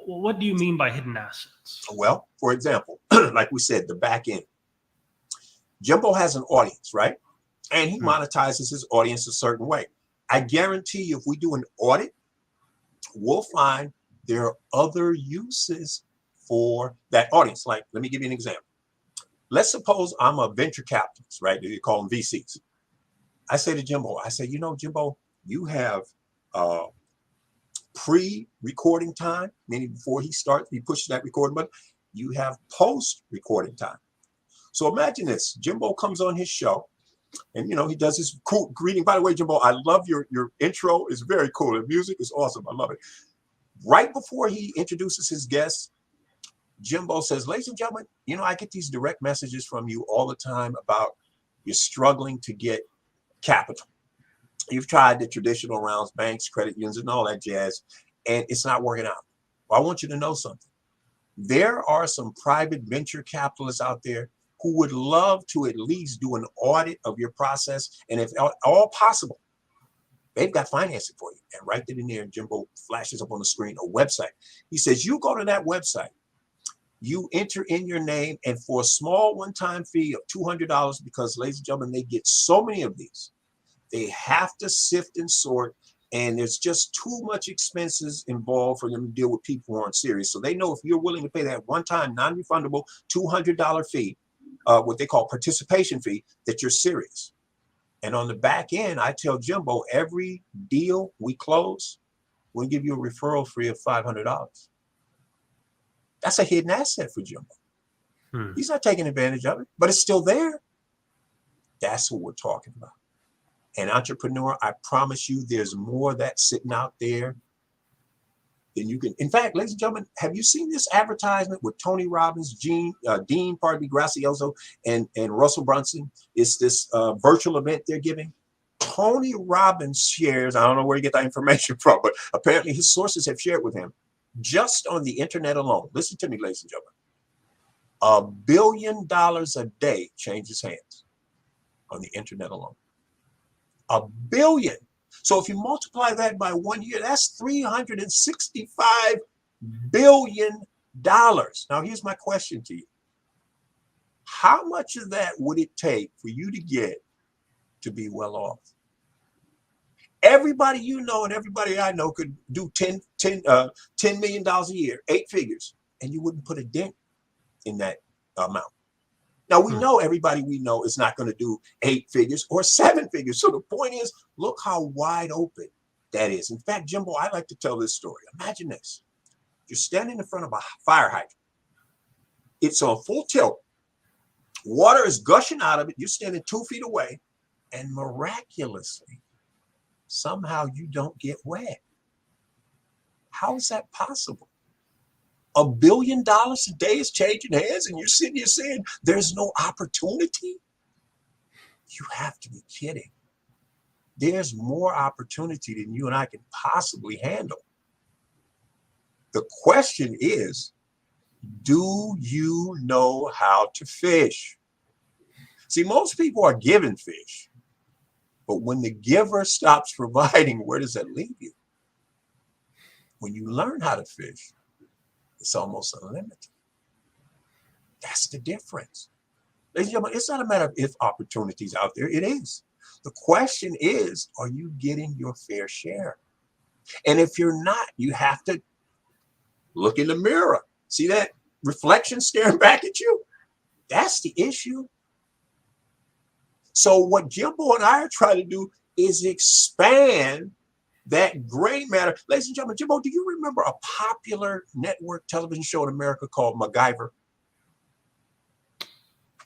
What do you mean by hidden assets? Well, for example, like we said, the back end. Jimbo has an audience, right? And he monetizes his audience a certain way. I guarantee you, if we do an audit, we'll find there are other uses for that audience. Like, let me give you an example. Let's suppose I'm a venture capitalist, right? They call them VCs. I say to Jimbo, I say, you know, Jimbo, you have pre-recording time, meaning before he starts, he pushes that recording button. You have post-recording time. So imagine this. Jimbo comes on his show and, you know, he does his cool greeting. By the way, Jimbo, I love your intro. It's very cool. The music is awesome. I love it. Right before he introduces his guests, Jimbo says, ladies and gentlemen, you know, I get these direct messages from you all the time about you're struggling to get capital. You've tried the traditional rounds, banks, credit unions, and all that jazz, and it's not working out. Well, I want you to know something. There are some private venture capitalists out there who would love to at least do an audit of your process. And if at all possible, they've got financing for you. And right then and there, Jimbo flashes up on the screen a website. He says, you go to that website. You enter in your name, and for a small one-time fee of $200, because, ladies and gentlemen, they get so many of these, they have to sift and sort, and there's just too much expenses involved for them to deal with people who aren't serious. So they know if you're willing to pay that one-time, non-refundable $200 fee, what they call participation fee, that you're serious. And on the back end, I tell Jimbo, every deal we close, we'll give you a referral fee of $500. That's a hidden asset for Jimbo. He's not taking advantage of it, but it's still there. That's what we're talking about. And entrepreneur, I promise you, there's more of that sitting out there than you can. In fact, ladies and gentlemen, have you seen this advertisement with Tony Robbins, Dean Gracioso, and Russell Brunson? It's this virtual event they're giving. Tony Robbins shares, I don't know where he get that information from, but apparently his sources have shared with him, just on the internet alone, listen to me, ladies and gentlemen, $1 billion a day changes hands on the internet alone. $1 billion. So if you multiply that by 1 year, that's $365 billion. Now, here's my question to you. How much of that would it take for you to get to be well off? Everybody you know and everybody I know could do $10 million a year, 8 figures, and you wouldn't put a dent in that amount. Now, we know everybody we know is not going to do 8 figures or 7 figures. So the point is, look how wide open that is. In fact, Jimbo, I like to tell this story. Imagine this. You're standing in front of a fire hydrant. It's on full tilt. Water is gushing out of it. You're standing 2 feet away, and miraculously, somehow you don't get wet. How is that possible? $1 billion a day is changing hands, and you're sitting here saying there's no opportunity? You have to be kidding. There's more opportunity than you and I can possibly handle. The question is, do you know how to fish? See, most people are given fish, but when the giver stops providing, where does that leave you? When you learn how to fish, it's almost unlimited. That's the difference. Ladies and gentlemen, it's not a matter of if opportunities out there. It is. The question is, are you getting your fair share? And if you're not, you have to look in the mirror. See that reflection staring back at you? That's the issue. So what Jimbo and I are trying to do is expand that gray matter. Ladies and gentlemen, Jimbo, do you remember a popular network television show in America called MacGyver?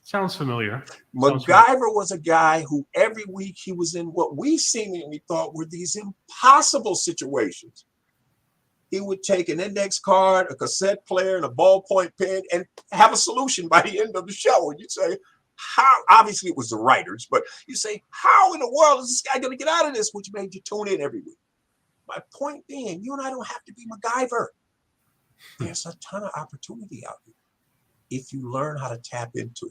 Sounds familiar. MacGyver was a guy who every week he was in what we seemingly thought were these impossible situations. He would take an index card, a cassette player, and a ballpoint pen and have a solution by the end of the show. And you'd say, how? Obviously, it was the writers, but you say, how in the world is this guy going to get out of this? Which made you tune in every week. My point being, you and I don't have to be MacGyver. There's a ton of opportunity out here if you learn how to tap into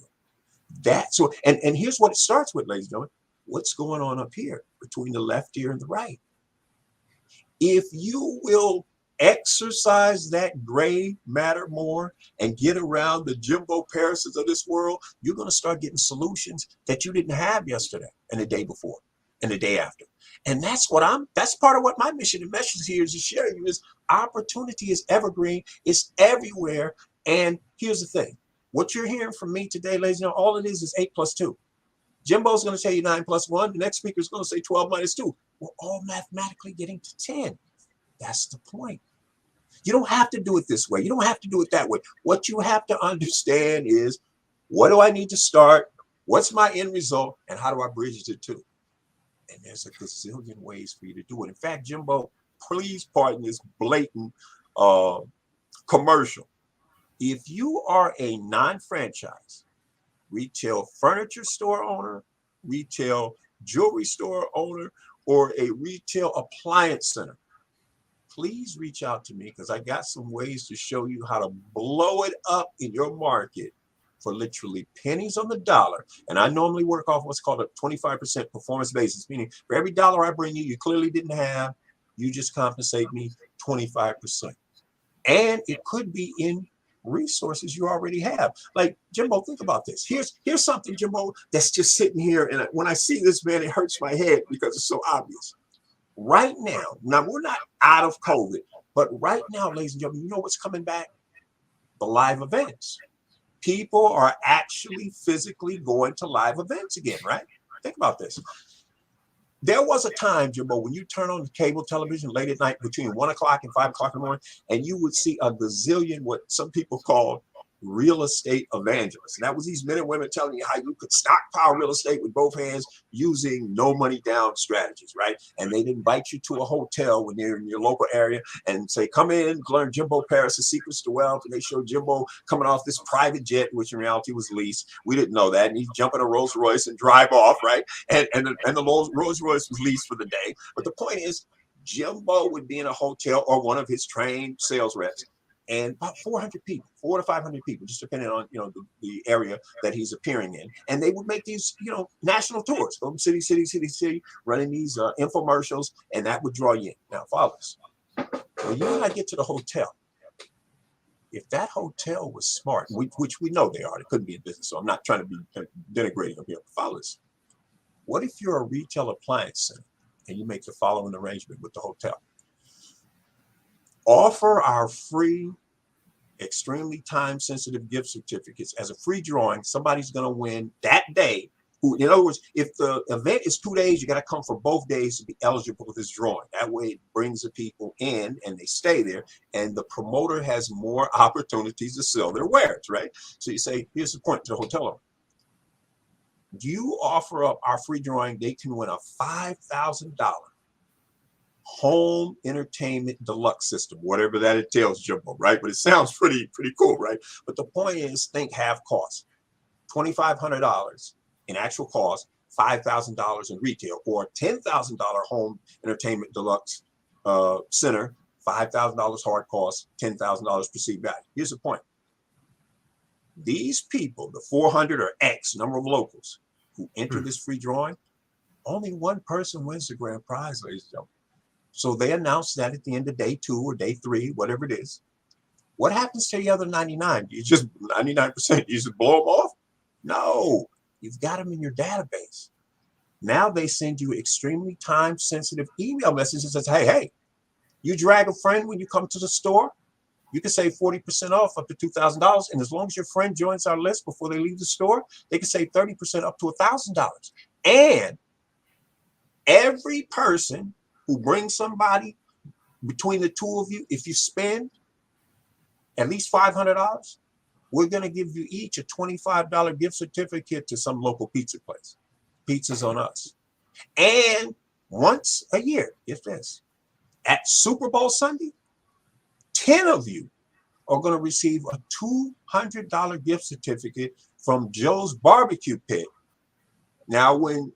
it. And here's what it starts with, ladies and gentlemen. What's going on up here between the left ear and the right? If you will exercise that gray matter more and get around the Jimbo Parises of this world, you're going to start getting solutions that you didn't have yesterday and the day before and the day after. And that's part of what my mission and message here is to share you is opportunity is evergreen. It's everywhere. And here's the thing. What you're hearing from me today, ladies and gentlemen, all it is 8 plus 2. Jimbo's going to tell you 9 plus 1. The next speaker is going to say 12 minus 2. We're all mathematically getting to 10. That's the point. You don't have to do it this way. You don't have to do it that way. What you have to understand is, what do I need to start? What's my end result? And how do I bridge the two? And there's a gazillion ways for you to do it. In fact, Jimbo, please pardon this blatant commercial. If you are a non-franchise retail furniture store owner, retail jewelry store owner, or a retail appliance center, please reach out to me because I got some ways to show you how to blow it up in your market for literally pennies on the dollar. And I normally work off what's called a 25% performance basis, meaning for every dollar I bring you, you clearly didn't have, you just compensate me 25%. And it could be in resources you already have. Like, Jimbo, think about this. Here's something, Jimbo, that's just sitting here. And when I see this, man, it hurts my head because it's so obvious. Right now, we're not out of COVID, but right now, ladies and gentlemen, you know what's coming back? The live events. People are actually physically going to live events again, right? Think about this. There was a time, Jimbo, when you turn on the cable television late at night between 1 o'clock and 5 o'clock in the morning, and you would see a gazillion what some people call real estate evangelists. And that was these men and women telling you how you could stockpile real estate with both hands using no money down strategies, right? And they'd invite you to a hotel when you're in your local area and say, come in, learn Jimbo Paris, the secrets to wealth. And they show Jimbo coming off this private jet, which in reality was leased. We didn't know that. And he'd jump in a Rolls Royce and drive off, right? And the Rolls Royce was leased for the day. But the point is, Jimbo would be in a hotel or one of his trained sales reps, and about 400 people, 400 to 500 people, just depending on, the area that he's appearing in. And they would make these, national tours from city, running these infomercials, and that would draw you in. Now, fathers, when you and I get to the hotel, if that hotel was smart, which we know they are, it couldn't be in business, so I'm not trying to be denigrating them here. Fathers, what if you're a retail appliance center and you make the following arrangement with the hotel? Offer our free, extremely time-sensitive gift certificates as a free drawing. Somebody's going to win that day. In other words, if the event is 2 days, you got to come for both days to be eligible for this drawing. That way it brings the people in and they stay there, and the promoter has more opportunities to sell their wares, right? So you say, here's the point to the hotel owner. You offer up our free drawing, they can win a $5,000 home entertainment deluxe system, whatever that entails, Jimbo, right? But it sounds pretty cool, right? But the point is, think half cost, $2,500 in actual cost, $5,000 in retail, or $10,000 home entertainment deluxe center, $5,000 hard cost, $10,000 perceived value. Here's the point. These people, the 400 or X number of locals who enter this free drawing, only one person wins the grand prize, ladies and gentlemen. So they announce that at the end of day 2 or day 3, whatever it is. What happens to the other 99? You just 99%, you just blow them off? No, you've got them in your database. Now they send you extremely time-sensitive email messages that says, hey, you drag a friend when you come to the store, you can save 40% off up to $2,000. And as long as your friend joins our list before they leave the store, they can save 30% up to $1,000. And every person who brings somebody between the two of you, if you spend at least $500, we're going to give you each a $25 gift certificate to some local pizza place. Pizza's on us. And once a year, get this, at Super Bowl Sunday, 10 of you are going to receive a $200 gift certificate from Joe's Barbecue Pit. Now, when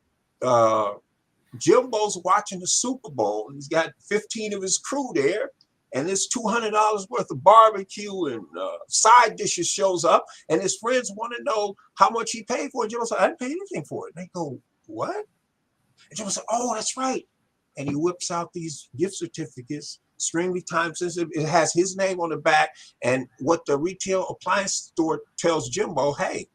Jimbo's watching the Super Bowl, and he's got 15 of his crew there, and this $200 worth of barbecue and side dishes shows up, and his friends want to know how much he paid for it. Jimbo said, I didn't pay anything for it. And they go, what? And Jimbo said, oh, that's right. And he whips out these gift certificates, extremely time sensitive. It has his name on the back, and what the retail appliance store tells Jimbo, hey,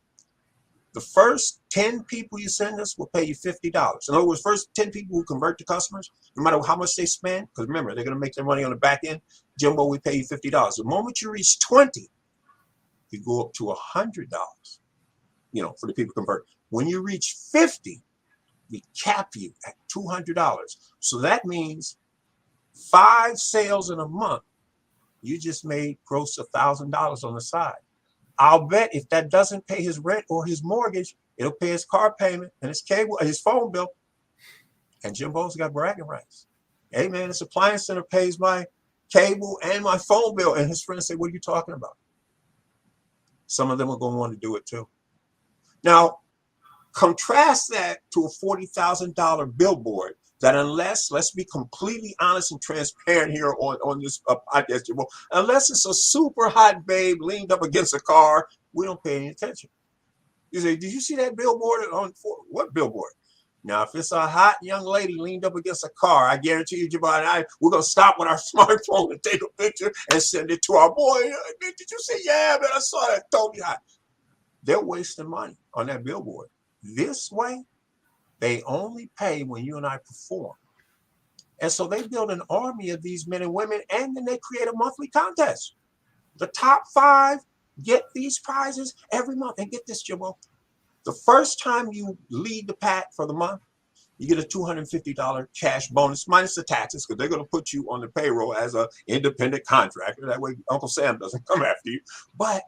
the first 10 people you send us will pay you $50. In other words, first 10 people who convert to customers, no matter how much they spend, because remember, they're going to make their money on the back end. Jimbo, we pay you $50. The moment you reach 20, you go up to $100, for the people who convert. When you reach 50, we cap you at $200. So that means 5 sales in a month, you just made gross $1,000 on the side. I'll bet if that doesn't pay his rent or his mortgage, it'll pay his car payment and his cable and his phone bill. And Jimbo's got bragging rights. Hey man, this appliance center pays my cable and my phone bill. And his friends say, what are you talking about? Some of them are going to want to do it too. Now, contrast that to a $40,000 billboard that unless, let's be completely honest and transparent here on this podcast, unless it's a super hot babe leaned up against a car, we don't pay any attention. You say, did you see that billboard what billboard? Now, if it's a hot young lady leaned up against a car, I guarantee you, Jabbar and I, we're going to stop with our smartphone and take a picture and send it to our boy. Did you see? Yeah, man, I saw that. Totally hot. They're wasting money on that billboard. This way, they only pay when you and I perform. And so they build an army of these men and women, and then they create a monthly contest. The top 5 get these prizes every month. And get this, Jimbo. The first time you lead the pack for the month, you get a $250 cash bonus minus the taxes, because they're going to put you on the payroll as an independent contractor. That way Uncle Sam doesn't come after you. But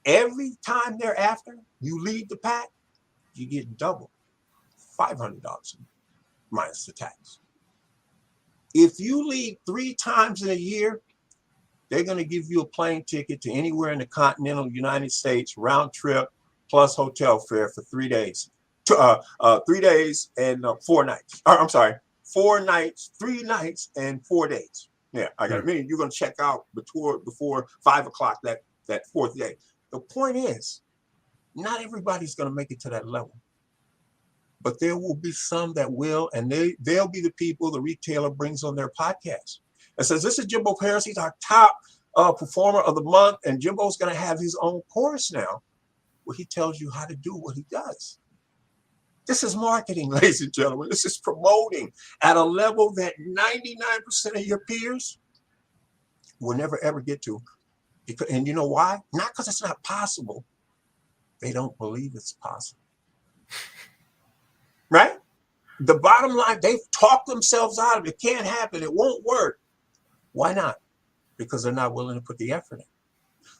every time thereafter you lead the pack, you get double. $500 minus the tax. If you lead 3 times in a year, they're going to give you a plane ticket to anywhere in the continental United States, round trip, plus hotel fare for 3 days. 3 days and 4 nights. I'm sorry, 4 nights, 3 nights, and 4 days. Yeah, I got it. Meaning you're going to check out before 5 o'clock that 4th day. The point is, not everybody's going to make it to that level. But there will be some that will, and they'll be the people the retailer brings on their podcast and says, this is Jimbo Paris. He's our top performer of the month, and Jimbo's going to have his own course now where he tells you how to do what he does. This is marketing, ladies and gentlemen. This is promoting at a level that 99% of your peers will never, ever get to. And you know why? Not because it's not possible. They don't believe it's possible. Right? The bottom line, they've talked themselves out of it. It can't happen. It won't work. Why not? Because they're not willing to put the effort in.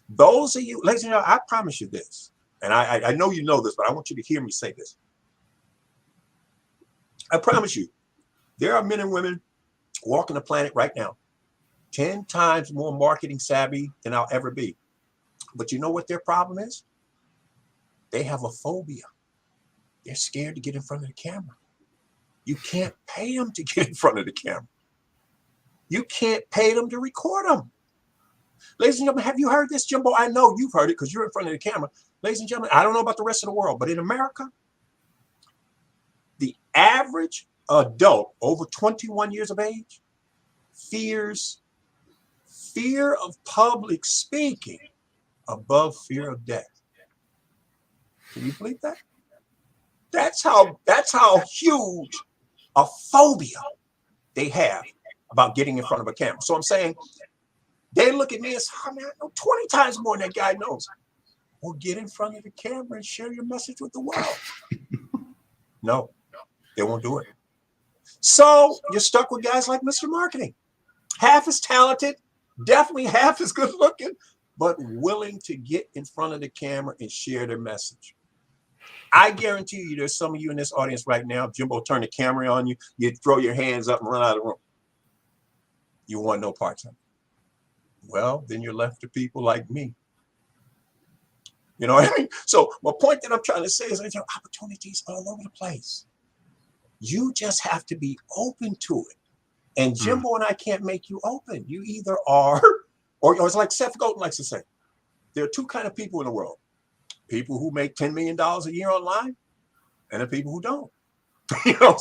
Those of you, ladies and gentlemen, I promise you this, and I know you know this, but I want you to hear me say this. I promise you, there are men and women walking the planet right now, 10 times more marketing savvy than I'll ever be. But you know what their problem is? They have a phobia. They're scared to get in front of the camera. You can't pay them to get in front of the camera. You can't pay them to record them. Ladies and gentlemen, have you heard this, Jimbo? I know you've heard it because you're in front of the camera. Ladies and gentlemen, I don't know about the rest of the world, but in America, the average adult over 21 years of age fears fear of public speaking above fear of death. Can you believe that? That's how huge a phobia they have about getting in front of a camera. So I'm saying they look at me as, oh, man, I know 20 times more than that guy knows. Well, get in front of the camera and share your message with the world. No, they won't do it. So you're stuck with guys like Mr. Marketing. Half as talented, definitely half as good looking, but willing to get in front of the camera and share their message. I guarantee you there's some of you in this audience right now, if Jimbo turned the camera on you, you'd throw your hands up and run out of the room. You want no parts of it. Well, then you're left to people like me. You know what I mean? So my point that I'm trying to say is there are opportunities all over the place. You just have to be open to it. And Jimbo and I can't make you open. You either are, or it's like Seth Godin likes to say, there are two kinds of people in the world. People who make $10 million a year online and the people who don't.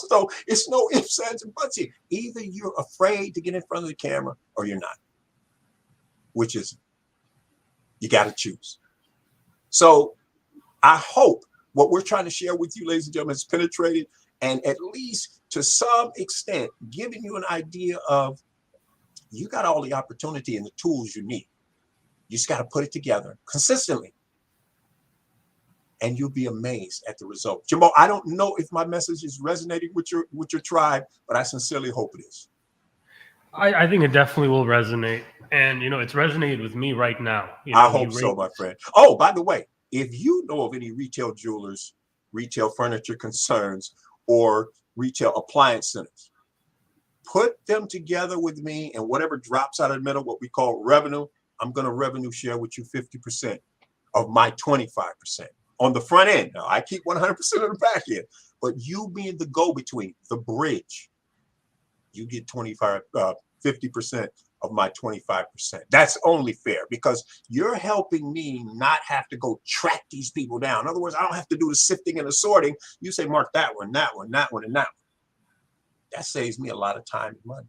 So it's no ifs, ands, and buts here. Either you're afraid to get in front of the camera or you're not. Which is it? You got to choose. So I hope what we're trying to share with you, ladies and gentlemen, is penetrated and at least to some extent giving you an idea of you got all the opportunity and the tools you need. You just got to put it together consistently. And you'll be amazed at the result. Jimbo, I don't know if my message is resonating with your tribe, but I sincerely hope it is. I think it definitely will resonate. And, it's resonated with me right now. I hope so, my friend. Oh, by the way, if you know of any retail jewelers, retail furniture concerns, or retail appliance centers, put them together with me, and whatever drops out of the middle, what we call revenue, I'm going to revenue share with you 50% of my 25%. On the front end. Now, I keep 100% of the back end, but you being the go-between, the bridge, you get 50% of my 25%. That's only fair because you're helping me not have to go track these people down. In other words, I don't have to do the sifting and the sorting. You say, mark that one, that one, that one, and that one. That saves me a lot of time and money.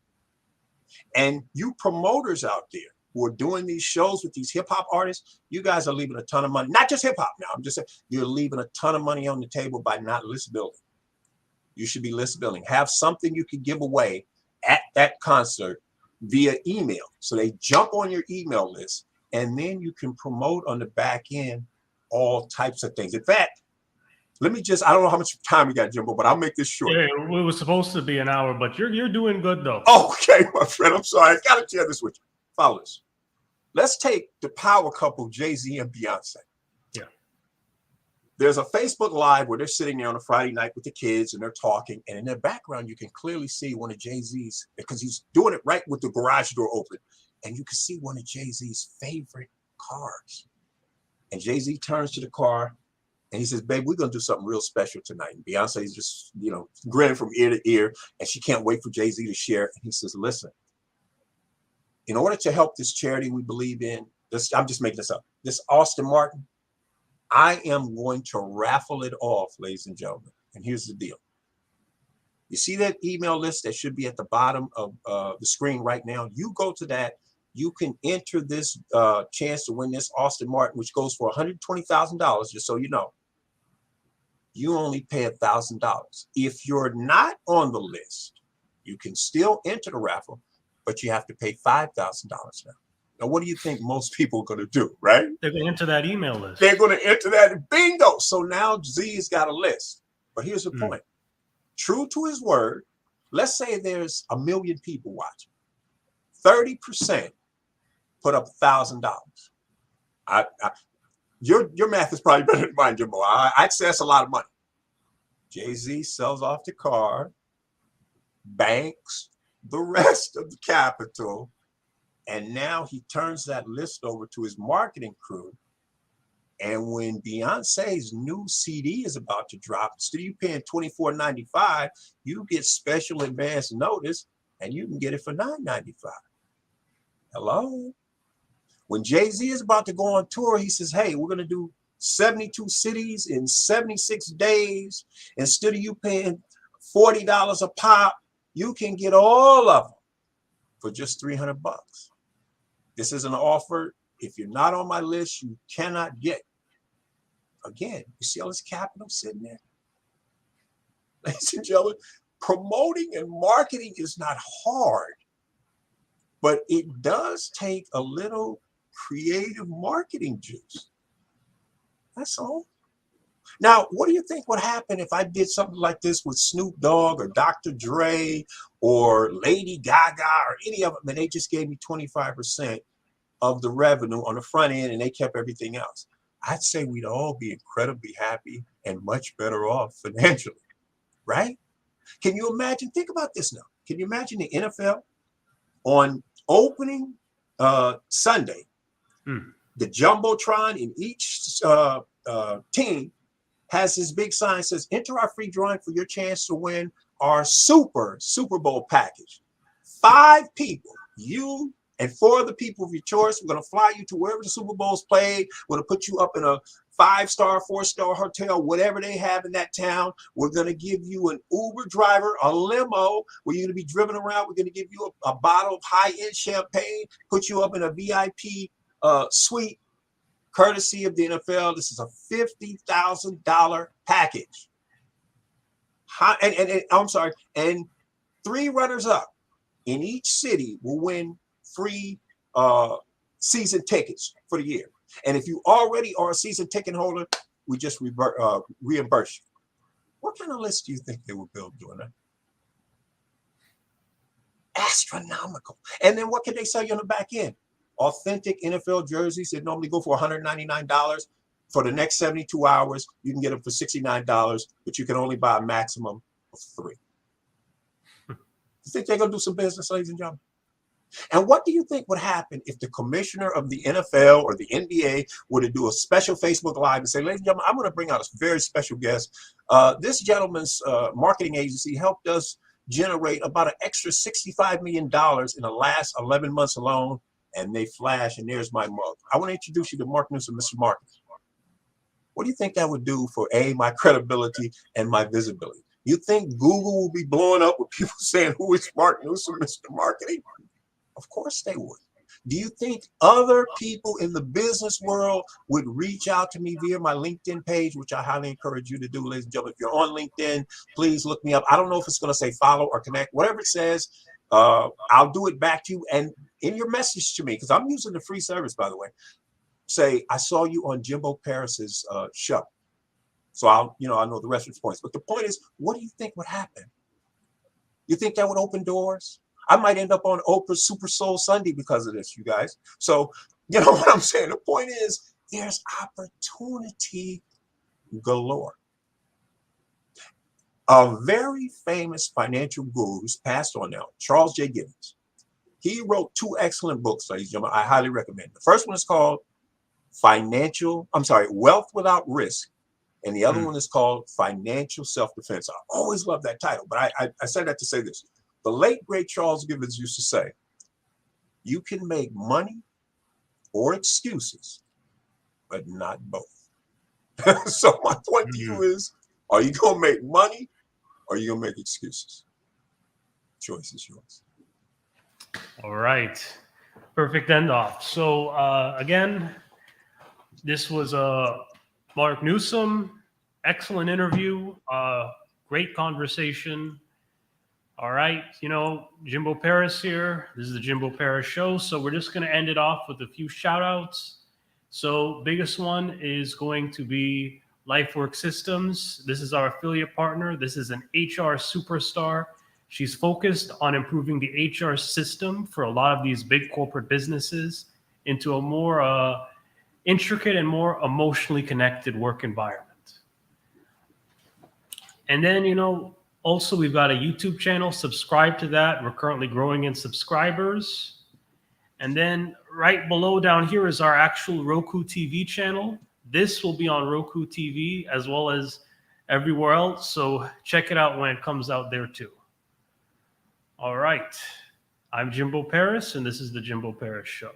And you promoters out there who are doing these shows with these hip hop artists, you guys are leaving a ton of money. Not just hip hop now. I'm just saying you're leaving a ton of money on the table by not list building. You should be list building. Have something you can give away at that concert via email. So they jump on your email list, and then you can promote on the back end all types of things. In fact, I don't know how much time we got, Jimbo, but I'll make this short. Yeah, it was supposed to be an hour, but you're doing good though. Okay, my friend. I'm sorry. I gotta share this with you. Follow this. Let's take the power couple, Jay-Z and Beyonce. Yeah. There's a Facebook Live where they're sitting there on a Friday night with the kids and they're talking. And in their background, you can clearly see one of Jay-Z's, because he's doing it right with the garage door open. And you can see one of Jay-Z's favorite cars. And Jay-Z turns to the car and he says, babe, we're going to do something real special tonight. And Beyonce's just, grinning from ear to ear. And she can't wait for Jay-Z to share. And he says, listen, in order to help this charity we believe in, I'm just making this up, this Aston Martin, I am going to raffle it off, ladies and gentlemen. And here's the deal. You see that email list that should be at the bottom of the screen right now? You go to that. You can enter this chance to win this Aston Martin, which goes for $120,000, just so you know. You only pay $1,000. If you're not on the list, you can still enter the raffle, but you have to pay $5,000 now. Now, what do you think most people are going to do, right? They're going to enter that email list. They're going to enter that. Bingo. So now Z's got a list. But here's the point. True to his word, let's say there's 1 million people watching. 30% put up $1,000. Your math is probably better than mine, Jimbo. I'd say that's a lot of money. Jay-Z sells off the car. Banks, the rest of the capital. And now he turns that list over to his marketing crew. And when Beyonce's new CD is about to drop, instead of you paying $24.95, you get special advance notice and you can get it for $9.95. Hello? When Jay-Z is about to go on tour, he says, hey, we're going to do 72 cities in 76 days. Instead of you paying $40 a pop, you can get all of them for just $300. This is an offer. If you're not on my list, you cannot get. Again, you see all this capital sitting there? Ladies and gentlemen, promoting and marketing is not hard, but it does take a little creative marketing juice. That's all. Now, what do you think would happen if I did something like this with Snoop Dogg or Dr. Dre or Lady Gaga or any of them, and they just gave me 25% of the revenue on the front end and they kept everything else? I'd say we'd all be incredibly happy and much better off financially, right? Can you imagine? Think about this now. Can you imagine the NFL on opening Sunday? The Jumbotron in each team has this big sign that says, enter our free drawing for your chance to win our Super Bowl package. 5 people, you and 4 of the people of your choice. We're going to fly you to wherever the Super Bowl's played. We're going to put you up in a 5-star, 4-star hotel, whatever they have in that town. We're going to give you an Uber driver, a limo, where you're going to be driven around. We're going to give you a bottle of high-end champagne, put you up in a VIP suite, courtesy of the NFL. This is a $50,000 package. I'm sorry, and 3 runners-up in each city will win free season tickets for the year. And if you already are a season ticket holder, we just reimburse you. What kind of list do you think they would build doing that? Astronomical. And then what can they sell you on the back end? Authentic NFL jerseys that normally go for $199. For the next 72 hours, you can get them for $69, but you can only buy a maximum of 3. You think they're going to do some business, ladies and gentlemen? And what do you think would happen if the commissioner of the NFL or the NBA were to do a special Facebook Live and say, ladies and gentlemen, I'm going to bring out a very special guest. This gentleman's marketing agency helped us generate about an extra $65 million in the last 11 months alone. And they flash, and there's my mug. I want to introduce you to Mark Newsome, Mr. Marketing. What do you think that would do for my credibility and my visibility? You think Google will be blowing up with people saying, who is Mark Newsome, Mr. Marketing? Of course they would. Do you think other people in the business world would reach out to me via my LinkedIn page, which I highly encourage you to do, ladies and gentlemen? If you're on LinkedIn, please look me up. I don't know if it's going to say follow or connect, whatever it says. I'll do it back to you. And in your message to me, because I'm using the free service, by the way, say, I saw you on Jimbo Paris's show. So I know the reference points. But the point is, what do you think would happen? You think that would open doors? I might end up on Oprah's Super Soul Sunday because of this, you guys. So, you know what I'm saying? The point is, there's opportunity galore. A very famous financial guru who's passed on now, Charles J. Gibbons. He wrote 2 excellent books, ladies and gentlemen. I highly recommend. The first one is called Wealth Without Risk. And the other one is called Financial Self-Defense. I always love that title, but I said that to say this. The late, great Charles Gibbons used to say, you can make money or excuses, but not both. So my point to you is, are you going to make money or are you going to make excuses? Choice is yours. All right. Perfect end off. So again, this was Mark Newsome. Excellent interview. Great conversation. All right. Jimbo Paris here. This is the Jimbo Paris Show. So we're just going to end it off with a few shout outs. So biggest one is going to be LifeWork Systems. This is our affiliate partner. This is an HR superstar. She's focused on improving the HR system for a lot of these big corporate businesses into a more intricate and more emotionally connected work environment. And then, Also, we've got a YouTube channel. Subscribe to that. We're currently growing in subscribers. And then right below down here is our actual Roku TV channel. This will be on Roku TV as well as everywhere else. So check it out when it comes out there too. All right. I'm Jimbo Paris, and this is the Jimbo Paris Show.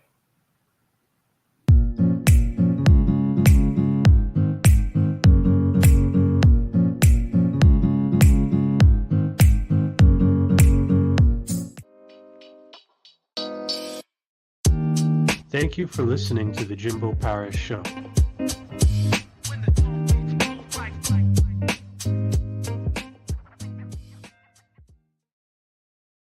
Thank you for listening to the Jimbo Paris Show.